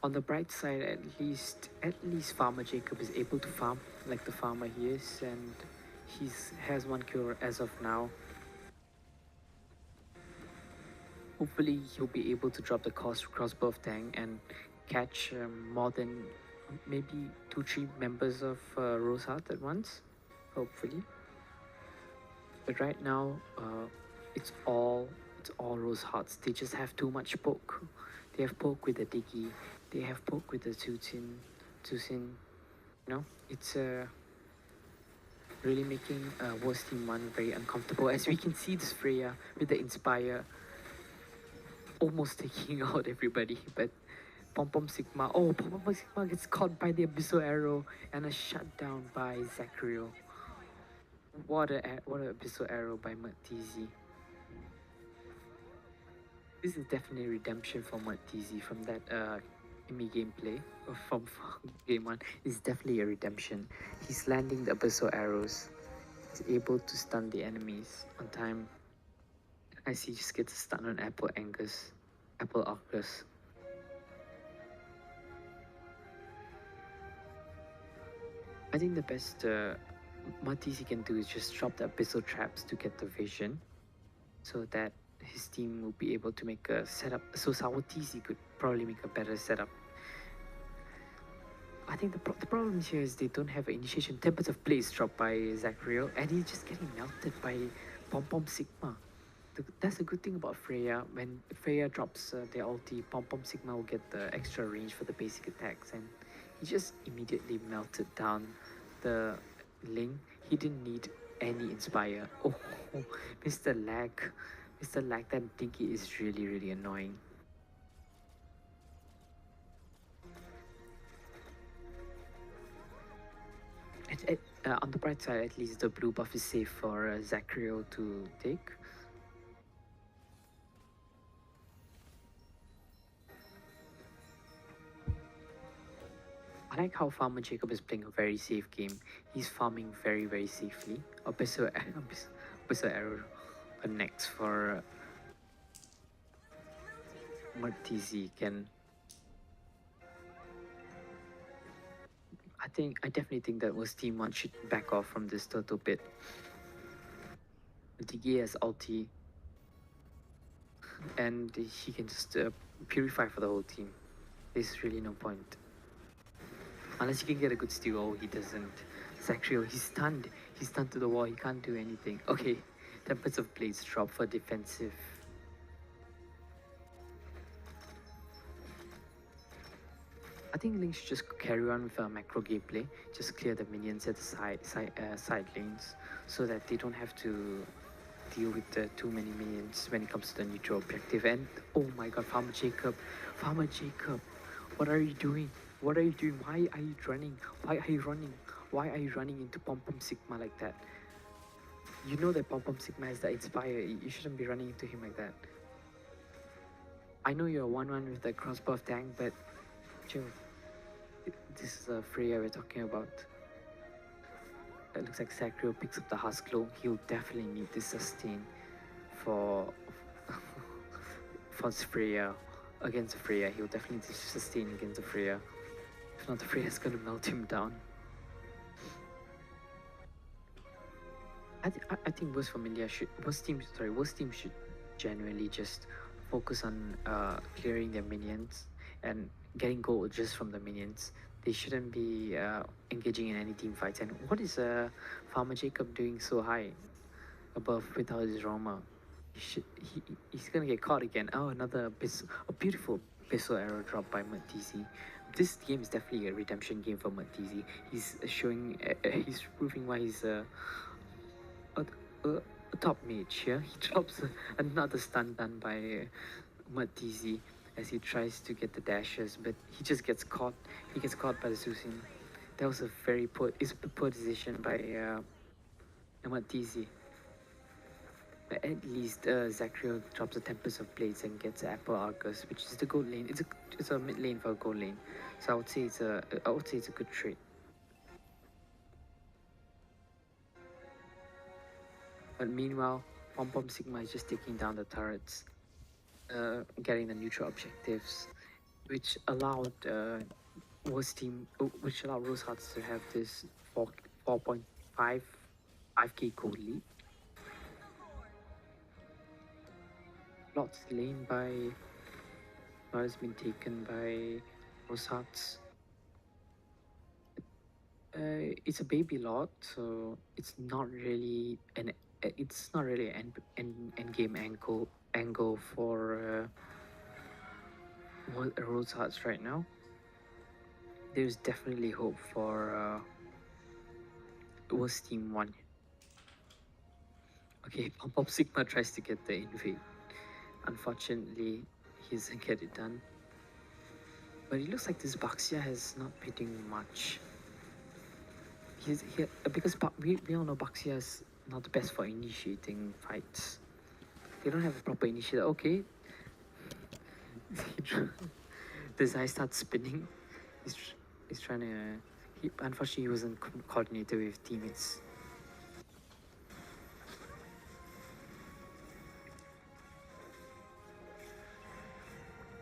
on the bright side, at least Farmer Jacob is able to farm like the farmer he is, and has one cure as of now. Hopefully, he'll be able to drop the crossbow of Tang and catch more than maybe 2-3 members of Rosehearts at once. Hopefully, but right now, it's all Rosehearts. They just have too much poke. They have poke with the Diggy. They have poke with the Tusin. It's really making Worst Team 1 very uncomfortable. As we can see this Freya with the Inspire almost taking out everybody, but Pom Pom Sigma gets caught by the Abyssal Arrow and a shutdown by Zachario. What a Abyssal Arrow by Matizi. This is definitely redemption for Matizi from that Imi gameplay, or from game 1. It's definitely a redemption. He's landing the Abyssal Arrows. He's able to stun the enemies on time. I see, just gets a stun on Apple Arcus. I think the best Matizi can do is just drop the Abyssal Traps to get the vision, so that his team will be able to make a setup. So Sawatizi could probably make a better setup. I think the problem here is they don't have an initiation. Tempest of Blaze dropped by Zachario, and he's just getting melted by Pom Pom Sigma. That's a good thing about Freya. When Freya drops their ulti, Pom Pom Sigma will get the extra range for the basic attacks, and he just immediately melted down the Ling. He didn't need any Inspire. Oh, Mr. Lag. Mr. Lag, that Diggy is really, really annoying. On the bright side, at least the blue buff is safe for Zachario to take. I like how Farmer Jacob is playing a very safe game. He's farming very, very safely. Abyssal Arrow connects for Martizi can. I definitely think that was Team 1 should back off from this turtle pit. Digi has ulti, and he can just purify for the whole team. There's really no point. Unless he can get a good steal. Oh, he doesn't. Zachario, he's stunned. He's stunned to the wall. He can't do anything. Okay, Tempest of Blades drop for defensive. I think Link should just carry on with a macro gameplay. Just clear the minions at the side lanes, so that they don't have to deal with too many minions when it comes to the neutral objective. And oh my god, Farmer Jacob, what are you doing? What are you doing? Why are you running? Why are you running into Pom Pom Sigma like that? You know that Pom Pom Sigma is the Inspire. You shouldn't be running into him like that. I know you're 1-1 with the crossbow of tank, but chill. This is a Freya we're talking about. It looks like Sakrio picks up the Husklow. He'll definitely need this sustain for for Freya. Against Freya, he'll definitely need to sustain against the Freya. If not, the Freya's gonna melt him down. I think worst team should genuinely just focus on clearing their minions and getting gold just from the minions. They shouldn't be engaging in any team fights. And what is Farmer Jacob doing so high above without his Roma? He's gonna get caught again. Oh, a beautiful pistol arrow drop by Matisi. This game is definitely a redemption game for Matisi. He's proving why he's a, a top mage here. He drops another stun done by Matisi as he tries to get the dashes, but he just gets caught. He gets caught by the Susin. That was it's a poor decision by Matisi. But at least Zachariel drops the Tempest of Blades and gets Apple Argus, which is the gold lane. It's a mid lane for a gold lane, so I would say it's a good trade. But meanwhile, Pom Pom Sigma is just taking down the turrets, getting the neutral objectives, which allowed which allowed Rosehearts to have this 4.5 5k gold lead. Lots lane by has been taken by Rosehearts. It's a baby lot, so it's not really an end game angle for Rosehearts right now. There's definitely hope for worst team 1. Okay, Pom Pom Sigma tries to get the invade. Unfortunately, he doesn't get it done. But it looks like this Baxia has not been doing much. Because we all know Baxia is not the best for initiating fights. They don't have a proper initiator. Okay. This guy starts spinning. He's trying to. Unfortunately, he wasn't coordinated with teammates.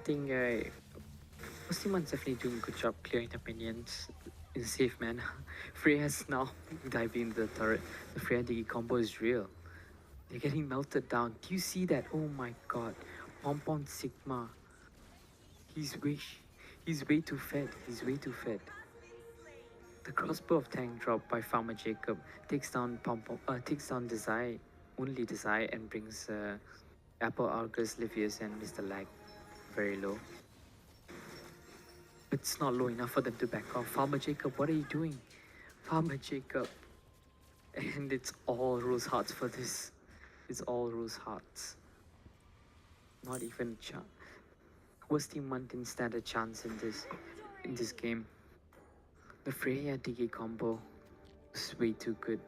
I think Ostiman's definitely doing a good job clearing the minions in a safe manner. Freya's now diving into the turret. The Freya Digi combo is real. They're getting melted down. Do you see that? Oh my god. Pom Pom Sigma. He's way he's way too fed. He's way too fed. The crossbow of tank drop by Farmer Jacob takes down only Desire, and brings Apple Argus, Livius, and Mr. Lag very low. It's not low enough for them to back off. Farmer Jacob, what are you doing? Farmer Jacob. And it's all Rosehearts for this. It's all Rosehearts. Not even a chance. Worst team 1 didn't stand a chance in this game. The Freya Digi combo is way too good.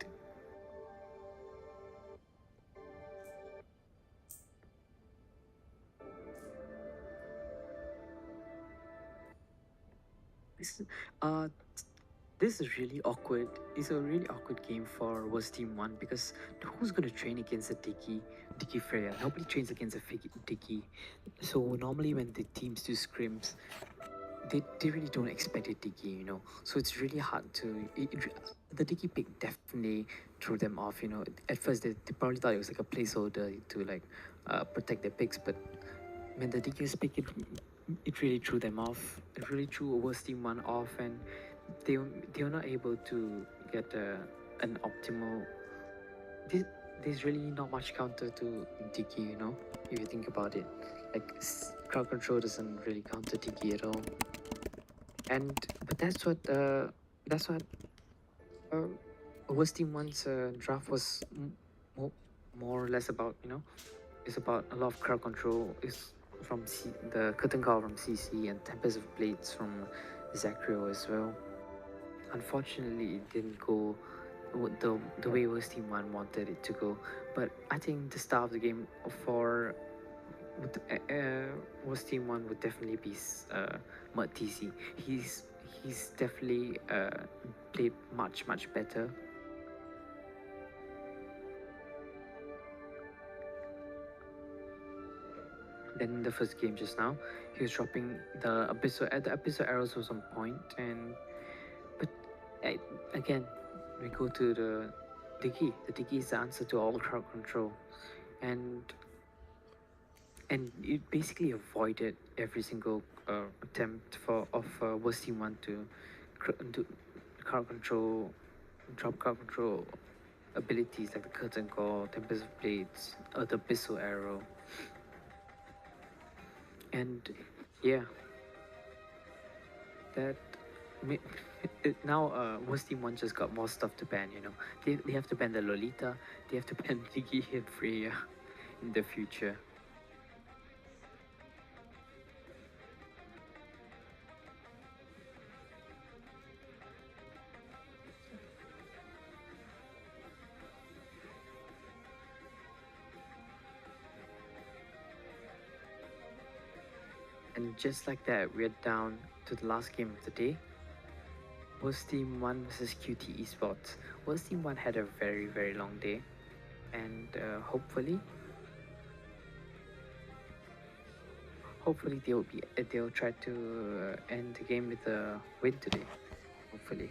This this is really awkward. It's a really awkward game for worst team 1 because who's gonna train against a Digi Freya? Nobody trains against a Digi. So normally when the teams do scrims, they really don't expect a Digi, you know. So it's really hard to the Digi pick definitely threw them off, you know. At first they probably thought it was like a placeholder to like protect their picks, but when the Digi pick it really threw them off. It really threw worst team 1 off, and they were not able to get an optimal. There's really not much counter to Digi, you know, if you think about it. Like crowd control doesn't really counter Digi at all. And but that's what uh, worst team 1's draft was more or less about, you know. It's about a lot of crowd control. It's from the curtain call from CC and Tempest of Blades from Zachariel as well. Unfortunately, it didn't go the way Worst Team One wanted it to go. But I think the start of the game for Worst Team One would definitely be Mud TC. He's definitely played much better than in the first game just now. He was dropping the abyssal arrows was on point, and but uh, again we go to the Diggy. The Diggy is the answer to all crowd control, and it basically avoided every single attempt of Worst Team One to do crowd control, drop crowd control abilities like the Curtain Call, Tempest of Blades, the Abyssal Arrow, and yeah, that now Worst Team One just got more stuff to ban. They have to ban the Lolita, they have to ban Diggy and Freya in the future. And just like that, we're down to the last game of the day. Worst Team 1 versus QT Esports. Worst Team 1 had a very long day, and hopefully they'll try to end the game with a win today. Hopefully.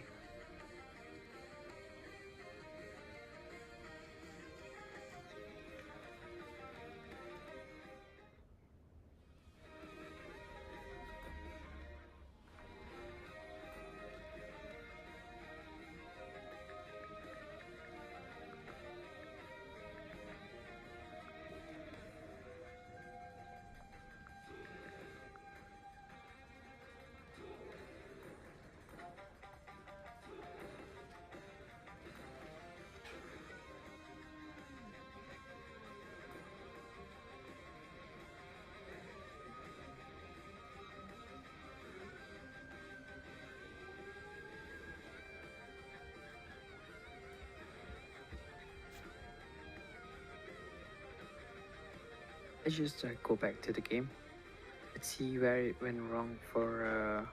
Let's just go back to the game. Let's see where it went wrong for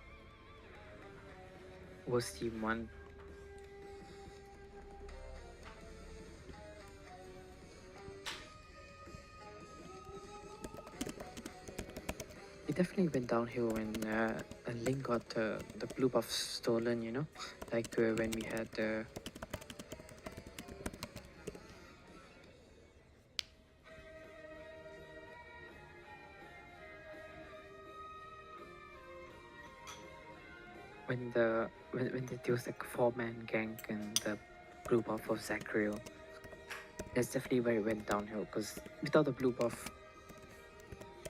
Worst Team 1. It definitely went downhill when Link got the blue buff stolen, like when we had when there was like a 4-man gank and the blue buff of Zachariel. That's definitely where it went downhill, because without the blue buff,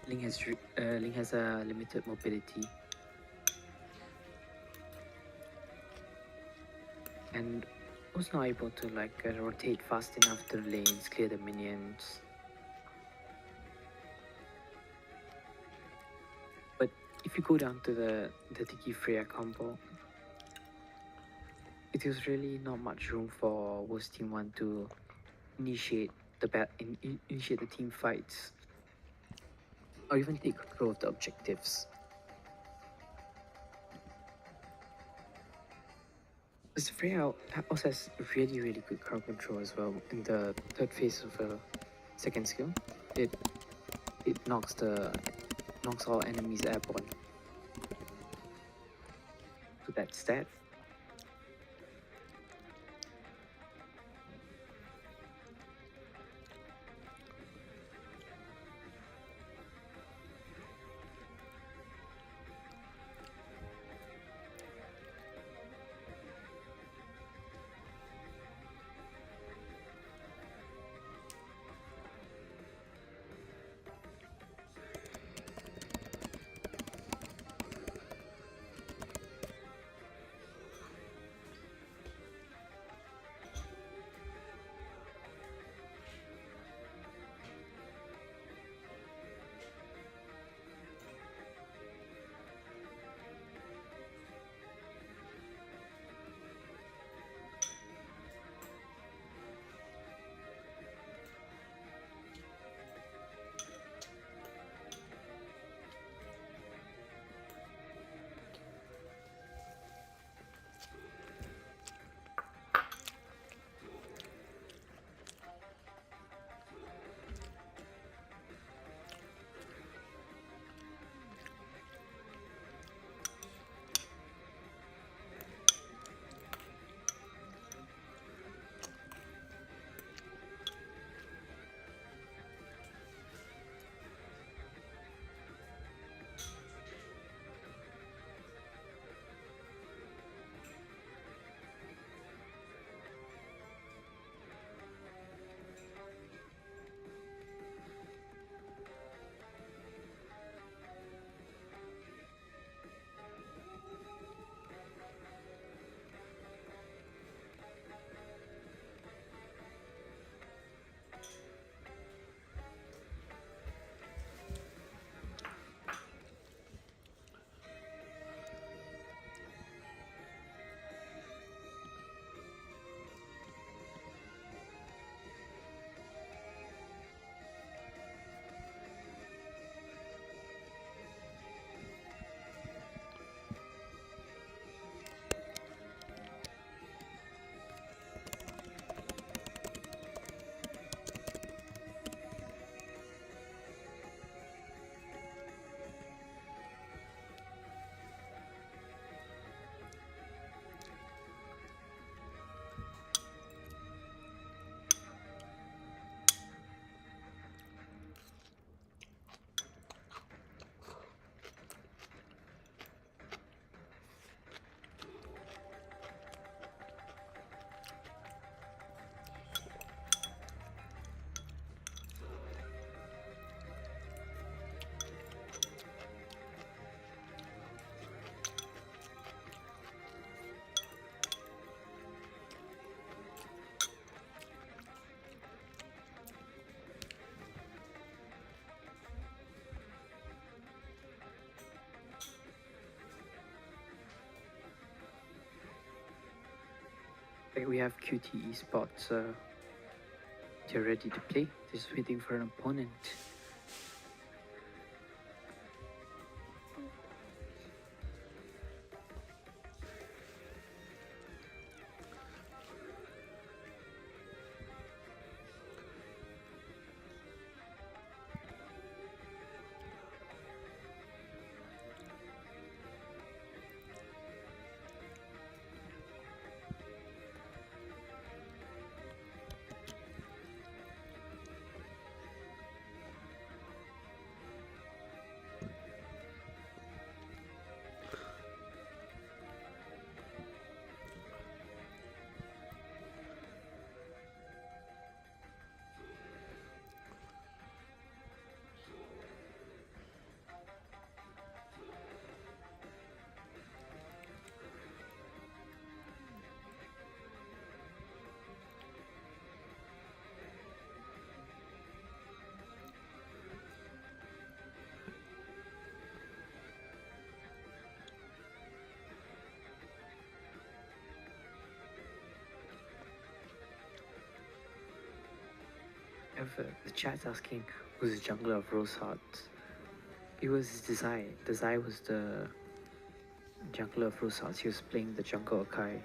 Link has a limited mobility, and was not able to rotate fast enough to the lanes, clear the minions. But if you go down to the Tiki Freya combo, it was really not much room for Worst Team 1 to initiate initiate the team fights or even take control of the objectives. Because Freya also has really good crowd control as well. In the third phase of a second skill, it knocks all enemies airborne. So that's that. Like we have QT ESPORTS. They're ready to play. Just waiting for an opponent. If the chat's asking who's the jungler of Rosehearts, it was Desai. Desai was the jungler of Rosehearts. He was playing the jungle Akai.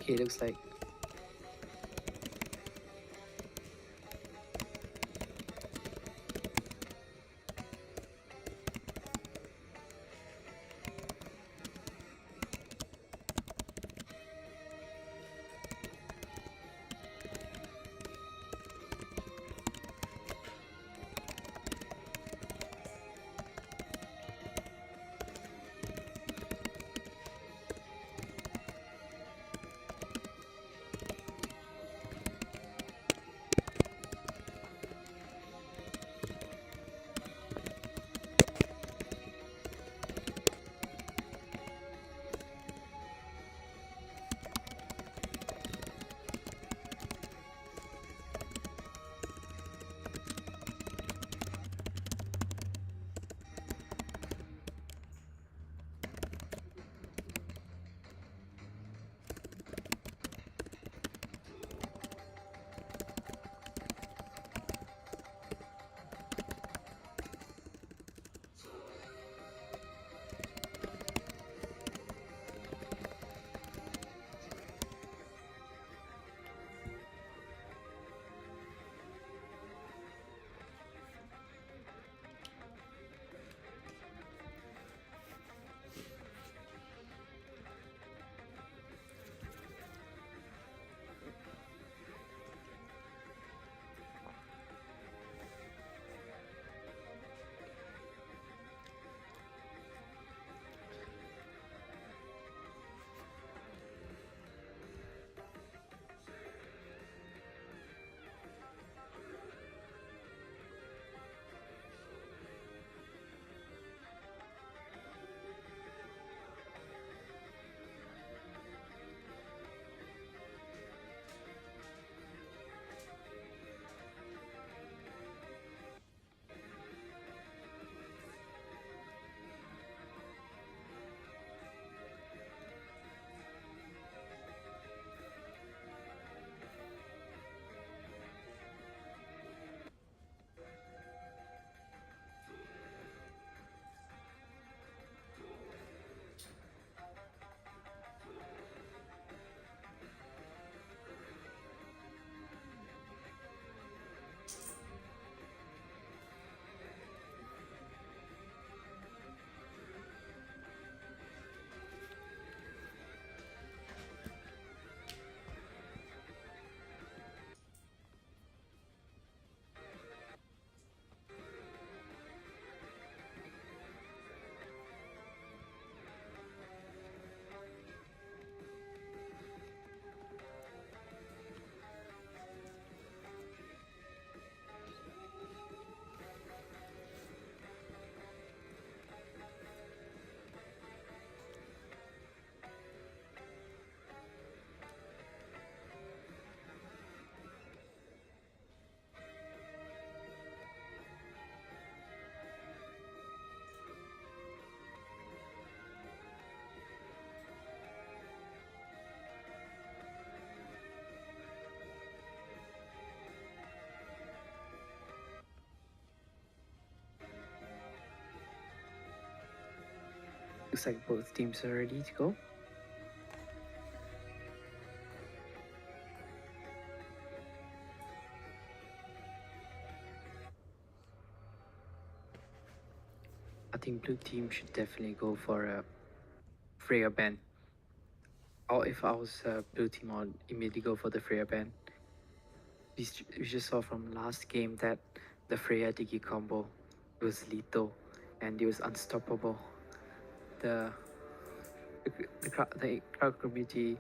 Okay, looks like Looks like both teams are ready to go. I think blue team should definitely go for a Freya ban. Or if I was a blue team, I'd immediately go for the Freya ban. We just saw from last game that the Freya Digi combo was lethal and it was unstoppable. The the crowd community,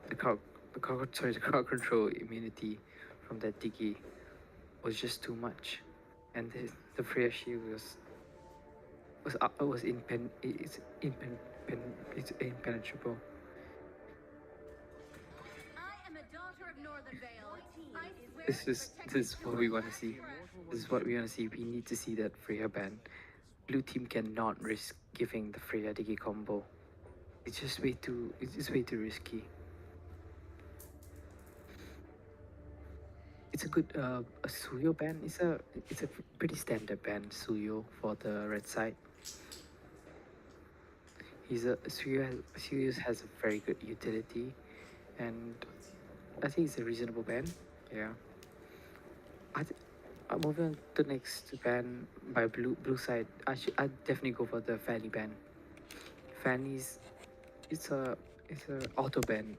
the crowd, the crowd control immunity from that Digi was just too much, and the Freya shield was it's impenetrable. This is what we want to see. This is what we want to see. We need to see that Freya ban. Blue team cannot risk giving the Freya Digi combo. It's just way too risky. It's a good a Suyo ban. It's a pretty standard ban, Suyo, for the red side. Suyo has a very good utility, and I think it's a reasonable ban. Yeah. Moving on to the next ban by blue side. I'd definitely go for the Fanny ban. Fanny's it's a auto ban.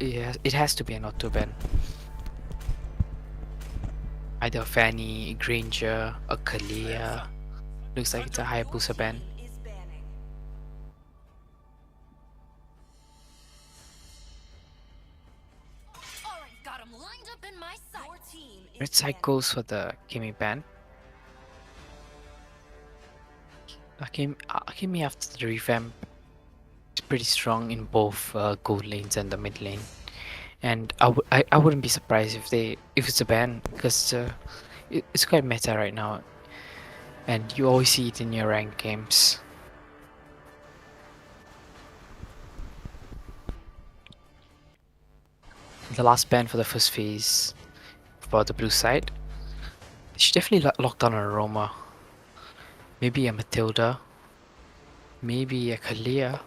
Yeah, it has to be an auto ban. Either Fanny, Granger, or Kalia. Looks like it's a Hayabusa ban. Red side goes for the Kimi ban. Akimi after the revamp is pretty strong in both gold lanes and the mid lane, and I wouldn't be surprised if it's a ban because it's quite meta right now, and you always see it in your ranked games. The last ban for the first phase for the blue side, they should definitely lock down an Aroma. Maybe a Matilda. Maybe a Kalia.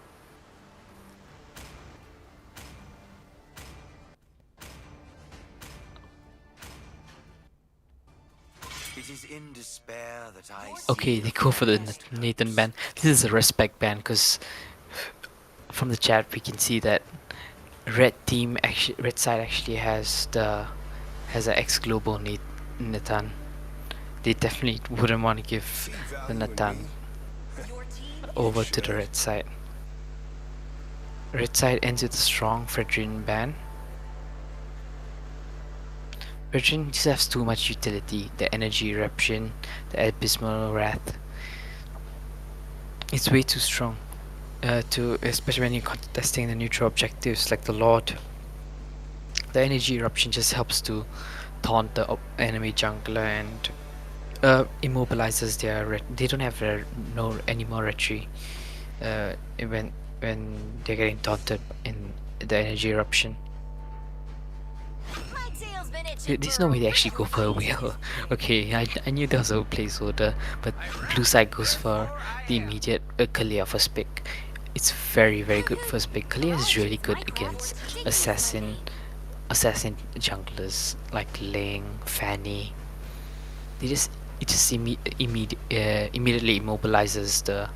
It is in despair that I Okay, they go for the Nathan ban. This is a respect ban because from the chat we can see that red side actually has an ex global Nathan. They definitely wouldn't want to give the Nathan over to the red side. Red side ends with a strong Fredrin ban. Fredrin just has too much utility. The energy eruption, the abysmal wrath. It's way too strong. Especially when you're contesting the neutral objectives like the Lord. The energy eruption just helps to taunt the enemy jungler and immobilizes they don't have any more retry when they're getting taunted in the energy eruption. There's no way they actually go for a whale. Okay, I knew there was a placeholder, but blue side goes for the immediate Kalia first pick. It's very good first pick. Kalia is really good against assassin junglers like Ling, Fanny. It just immediately immobilizes the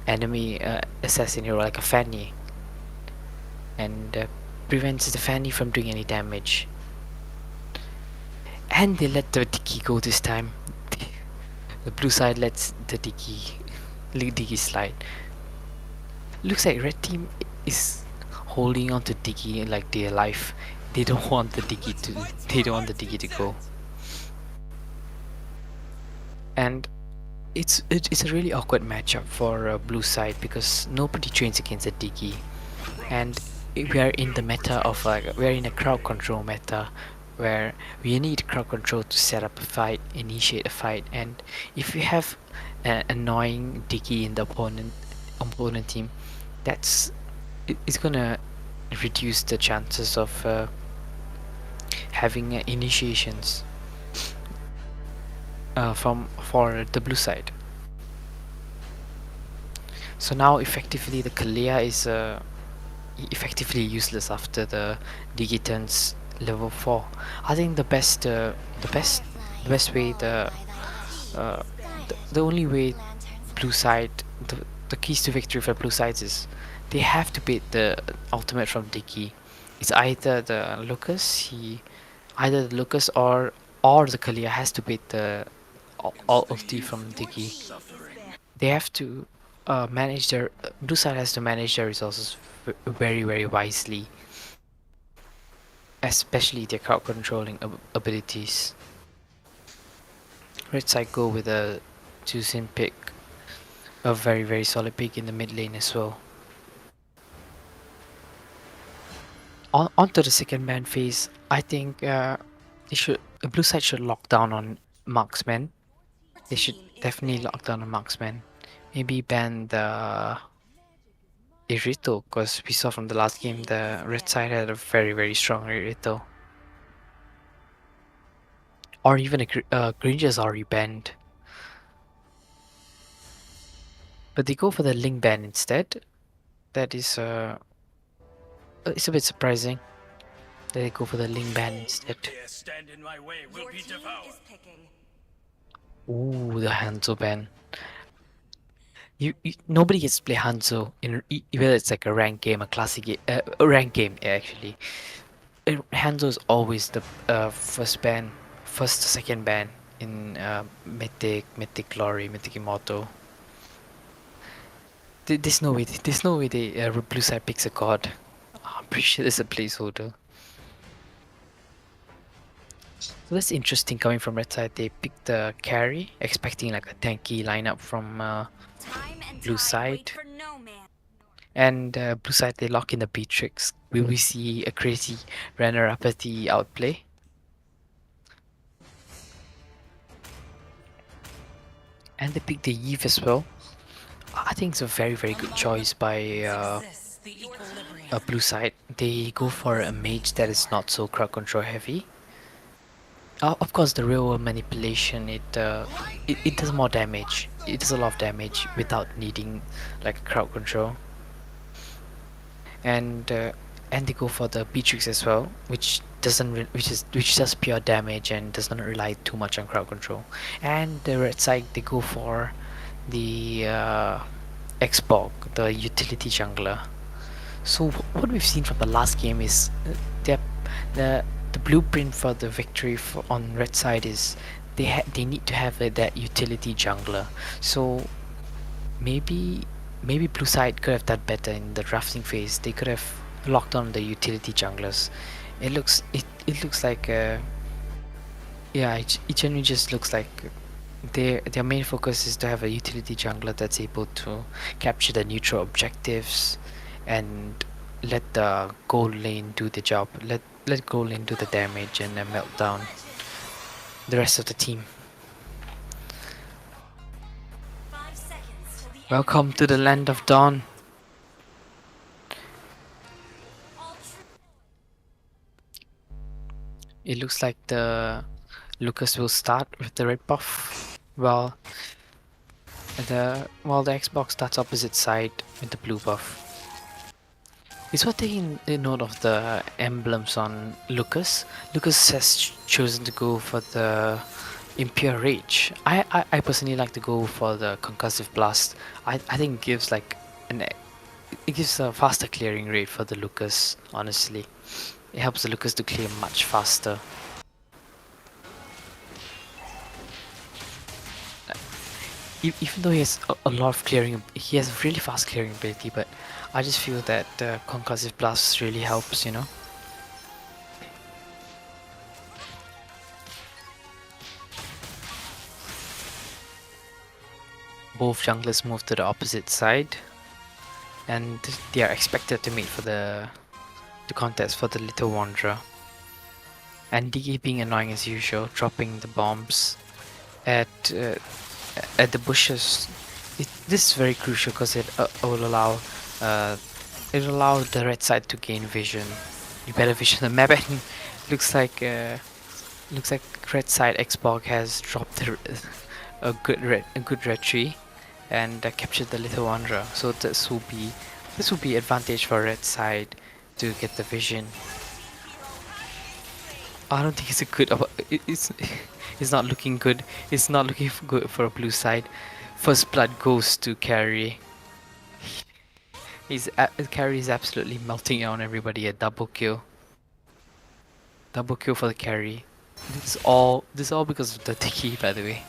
enemy assassin hero like a Fanny, and prevents the Fanny from doing any damage. And they let the Diki go this time. The blue side lets the Diki slide. Looks like red team is holding on to Diki like their life. They don't want the Diki to go. And it's a really awkward matchup for blue side because nobody trains against a Digi, and we are in the meta of we're in a crowd control meta where we need crowd control to set up a fight, initiate a fight, and if you have an annoying Digi in the opponent team, it's gonna reduce the chances of having initiations for the blue side. So now effectively the Kalia is effectively useless after the Digi turns level 4. I think the best way uh, the only way blue side the keys to victory for blue sides is they have to beat the ultimate from Digi. It's either the either the Lucas or the Kalia has to beat the ulti from Digi. They have to manage their blue side has to manage their resources very wisely, especially their crowd controlling abilities. Red side go with a Juicin pick, a very solid pick in the mid lane as well. Onto the second ban phase, I think blue side should lock down on marksman. They should definitely lock down on marksman. Maybe ban the Irito, because we saw from the last game the red side had a very strong Irito. Or even a Granger's already banned. But they go for the Link ban instead. That is it's a bit surprising that they go for the Link ban instead. Ooh, the Hanzo ban. Nobody gets to play Hanzo in whether it's like a rank game, a classic game, a rank game actually. Hanzo is always the first second ban in Mythic Glory, Mythic Immortal. There's no way. There's no way the blue side picks a god. I'm pretty sure there's a placeholder. So that's interesting coming from red side. They picked the carry, expecting like a tanky lineup from blue side. And blue side they lock in the Beatrix. Will we see a crazy runner up at the outplay? And they pick the Eve as well. I think it's a very good choice by blue side. They go for a mage that is not so crowd control heavy. Of course, the real world manipulation it does more damage. It does a lot of damage without needing like crowd control. And they go for the Beatrix as well, which which does pure damage and does not rely too much on crowd control. And the red side they go for the Xbox, the utility jungler. So what we've seen from the last game is the the blueprint for the victory on red side is they need to have that utility jungler. So maybe blue side could have done better in the drafting phase. They could have locked on the utility junglers. It looks like yeah, it generally just looks like their main focus is to have a utility jungler that's able to capture the neutral objectives and let the gold lane do the job. Let gold lane do the damage and then melt down the rest of the team. Welcome to the land of dawn. It looks like the Lucas will start with the red buff. Well, the Xbox starts opposite side with the blue buff. It's worth taking note of the emblems on Lucas. Lucas has chosen to go for the Impure Rage. I personally like to go for the Concussive Blast. I think it gives like it gives a faster clearing rate for the Lucas, honestly. It helps the Lucas to clear much faster. Even though he has a lot of clearing, he has really fast clearing ability, but I just feel that Concussive Blast really helps, you know? Both junglers move to the opposite side, and they are expected to meet for the contest for the Little Wanderer. And Digi being annoying as usual, dropping the bombs at the bushes. This is very crucial because it will allow the red side to gain vision, better vision. The map and looks like red side Xbox has dropped a good red tree, and capture the Little Wanderer. So this will be advantage for red side to get the vision. I don't think it's a good. It's not looking good. It's not looking good for a blue side. First blood goes to carry. Carry is absolutely melting on everybody. A double kill. Double kill for the carry. This is all because of the Tiki, by the way.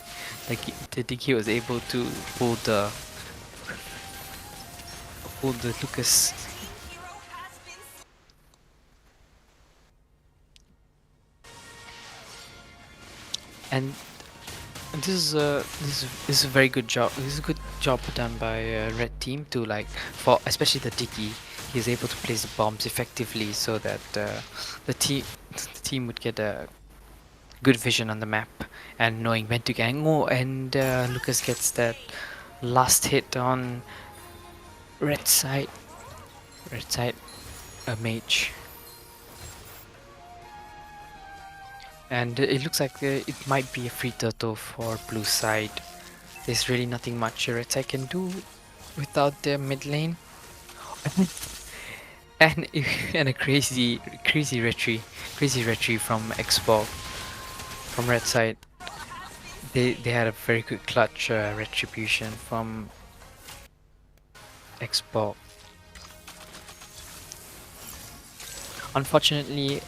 Like the Tiki was able to hold the Lucas. And this is a very good job. This is a good job done by red team to like for especially the Tiki. He's able to place the bombs effectively so that the team would get a good vision on the map and knowing when to gang. Oh, and Lucas gets that last hit on red side. Red side, a mage. And it looks like it might be a free turtle for blue side. There's really nothing much red side can do without their mid lane. and and a crazy retry from Xbox from red side. They had a very good clutch retribution from Xbox. Unfortunately,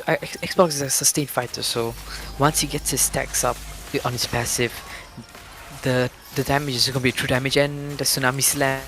Xbox is a sustained fighter, so once he gets his stacks up on his passive, the damage is gonna be true damage and the tsunami slam.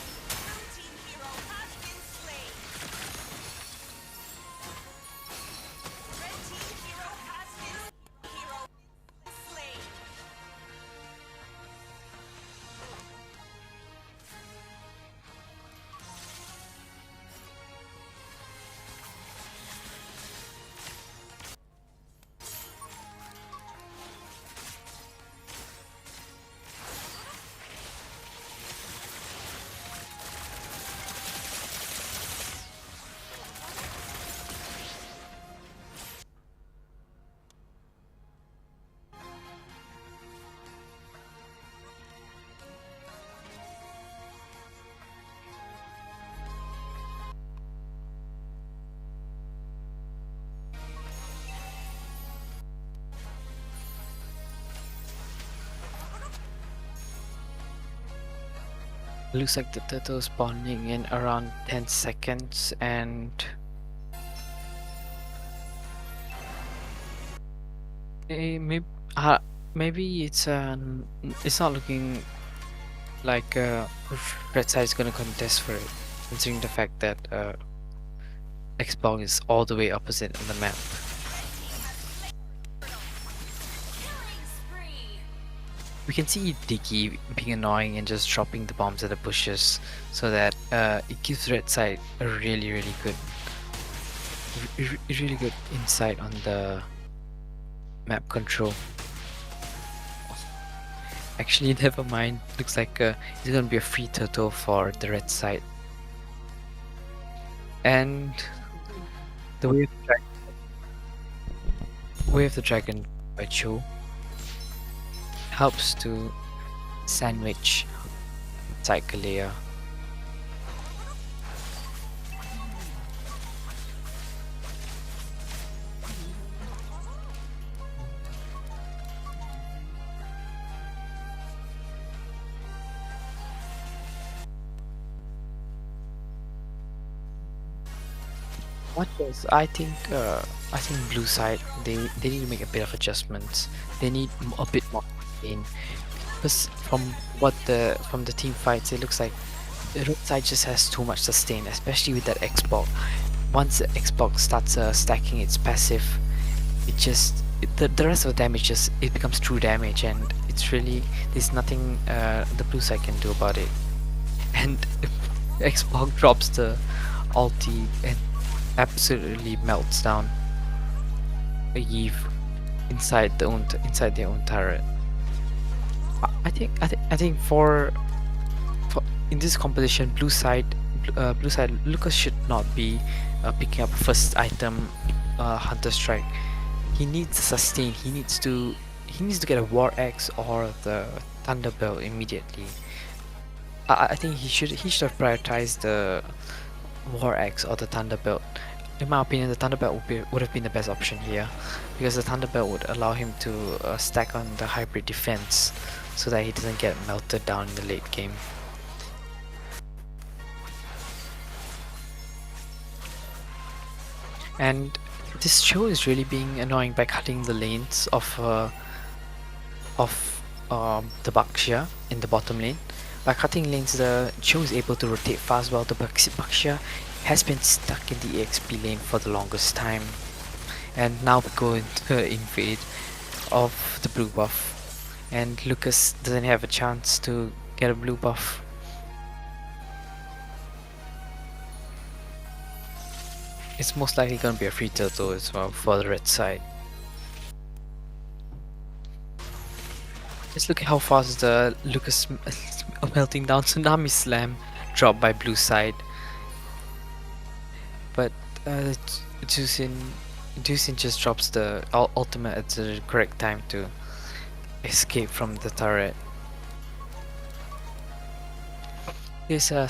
Looks like the turtle is spawning in around 10 seconds and maybe maybe it's not looking like red side is gonna contest for it, considering the fact that Xbox is all the way opposite on the map. We can see Dicky being annoying and just dropping the bombs at the bushes so that it gives red side a really good really good insight on the map control. Actually, never mind. Looks like it's gonna be a free turtle for the red side. And the way of the dragon by Cho helps to sandwich Psycholea. What does I think blue side they need to make a bit of adjustments. They need a bit more pain because from the team fights it looks like the red side just has too much sustain, especially with that Xbox. Once the Xbox starts stacking its passive, the rest of the damage just it becomes true damage, and it's really there's nothing the blue side can do about it. And Xbox drops the ulti and absolutely melts down a Eve inside their own turret. I think for in this competition, blue side Lucas should not be picking up first item Hunter Strike. He needs to sustain. He needs to get a War Axe or the Thunderbolt immediately. I think he should have prioritized the War Axe or the Thunderbolt. In my opinion, the Thunderbolt would have been the best option here, because the Thunderbolt would allow him to stack on the hybrid defense so that he doesn't get melted down in the late game. And this show is really being annoying by cutting the lanes of the Baxia in the bottom lane. By cutting lanes, the Cho is able to rotate fast, while the Baxia has been stuck in the EXP lane for the longest time. And now we go into an invade of the blue buff, and Lucas doesn't have a chance to get a blue buff. It's most likely gonna be a free turtle as well for the red side. Just look at how fast the Lucas melting down tsunami slam dropped by blue side. But Jusin just drops the ultimate at the correct time to escape from the turret. There's a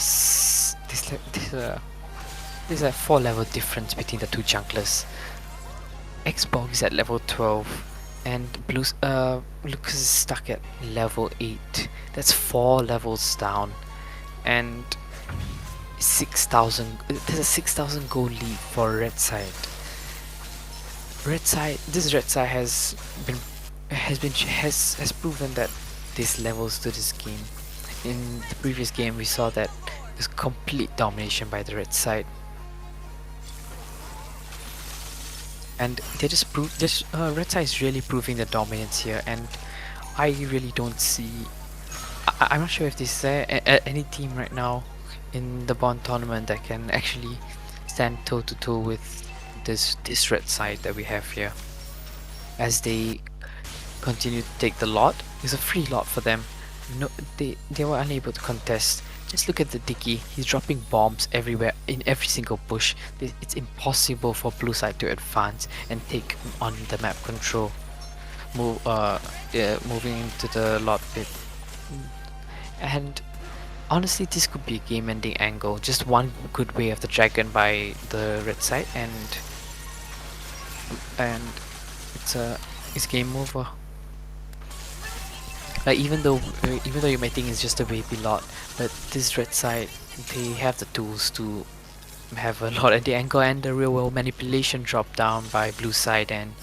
4-level difference between the two junglers. Xbox is at level 12 and Lucas is stuck at level 8. That's 4 levels down, and 6,000. There's a 6,000 gold lead for red side. This red side has proven that there's levels to this game. In the previous game, we saw that it was complete domination by the red side. And they just proved this. Red side is really proving the dominance here, and I really don't see. I'm not sure if there's any team right now in the Bond tournament that can actually stand toe to toe with this red side that we have here. As they continue to take the lot, it's a free lot for them. No, they were unable to contest. Just look at the Dicky. He's dropping bombs everywhere in every single push. It's impossible for blue side to advance and take on the map control. Moving into the lot bit. And honestly, this could be a game-ending angle. Just one good way of the dragon by the red side, and it's game over. Like even though you may think it's just a baby lot, but this red side, they have the tools to have a lot at the angle, and the real world manipulation dropped down by blue side, and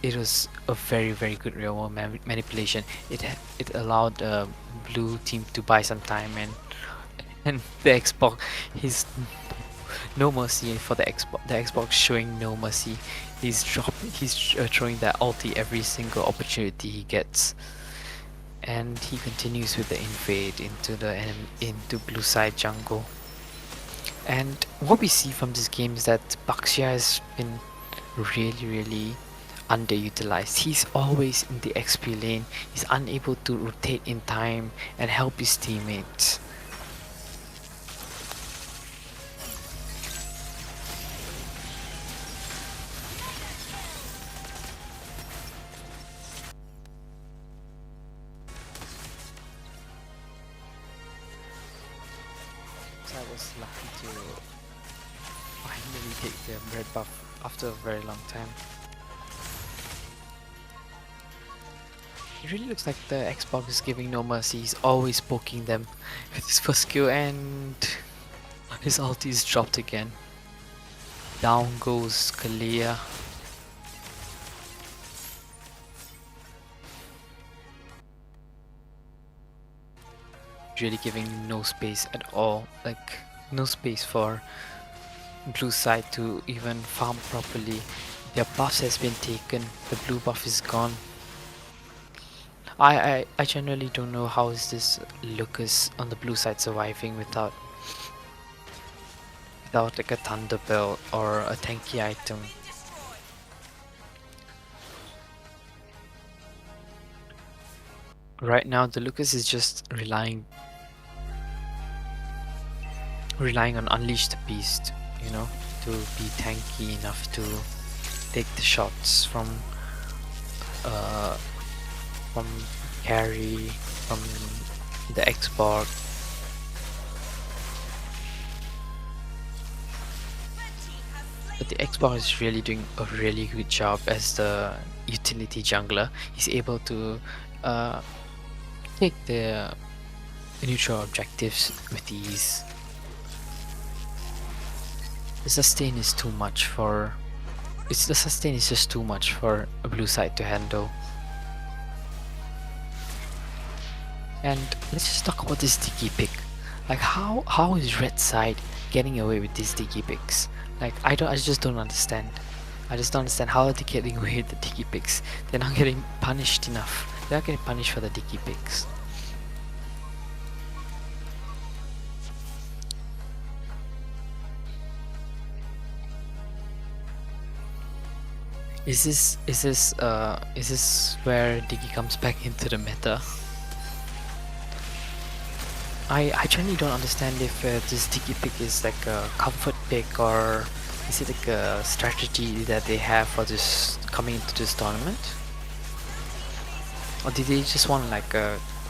it was a very good real world manipulation. It allowed the blue team to buy some time, and the Xbox, he's no mercy for the Xbox. The Xbox showing no mercy. He's throwing that ulti every single opportunity he gets. And he continues with the invade into blue side jungle. And what we see from this game is that Baxia has been really underutilized. He's always in the XP lane. He's unable to rotate in time and help his teammates. I was lucky to finally take the red buff after a very long time. It really looks like the Xbox is giving no mercy. He's always poking them with his first skill, and his ulti is dropped again. Down goes Kalia. Really giving no space at all, like no space for blue side to even farm properly. Their buff has been taken, the blue buff is gone. I generally don't know how is this Lucas on the blue side surviving without like a Thunderbelt or a tanky item. Right now the Lucas is just relying on Unleash the Beast, you know, to be tanky enough to take the shots from carry from the export. But the Xbox is really doing a really good job as the utility jungler. He's able to take the neutral objectives with ease. The sustain is too much for... the sustain is just too much for a blue side to handle. And let's just talk about this Dicky pick. Like how is red side getting away with these Dicky picks? Like I just don't understand. I just don't understand how they're getting away with the Dicky picks. They're not getting punished enough. They're not getting punished for the Dicky picks. Is this where Dicky comes back into the meta? I generally don't understand if this Dicky pick is like a comfort pick or is it like a strategy that they have for this coming into this tournament? Or did they just want like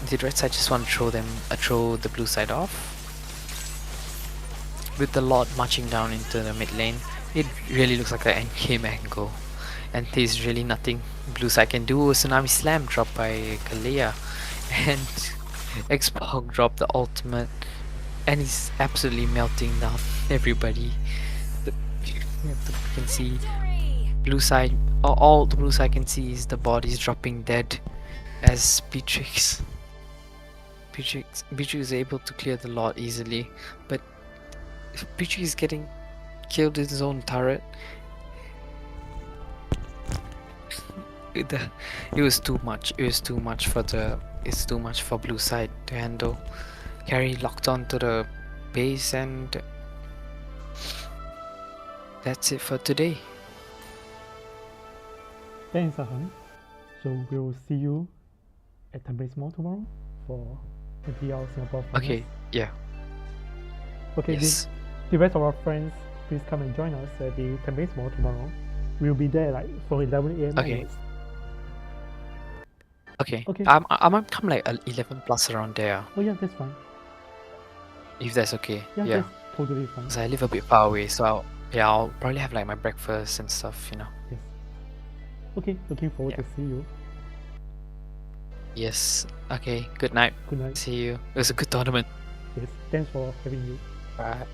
did red side just want to throw the blue side off? With the Lord marching down into the mid lane, it really looks like an endgame angle. And there's really nothing blue side can do. A Tsunami Slam dropped by Kalia, and Xbox dropped the ultimate, and he's absolutely melting down everybody. You can see blue side. All the blue side can see is the bodies dropping dead as Beatrix is able to clear the Lord easily, but Beatrix is getting killed in his own turret. It was too much. It's too much for blue side to handle. Carry locked onto the base, and that's it for today. Thanks, Aham. So we'll see you at Tampines Mall tomorrow for the PR Singapore Finals. Okay, yeah. Okay, Yes. the rest of our friends, please come and join us at the Tampines Mall tomorrow. We'll be there like for 11 a.m. Okay. onwards. Okay. Okay. I might come like 11 plus around there, Oh yeah, that's fine. if that's okay. Yeah, Yeah. that's totally fine. Because I live a bit far away, so I'll probably have like my breakfast and stuff, you know. Yes. Okay, looking forward to see you. Yes. Okay. Good night. Good night. See you. It was a good tournament. Yes, thanks for having you. Bye.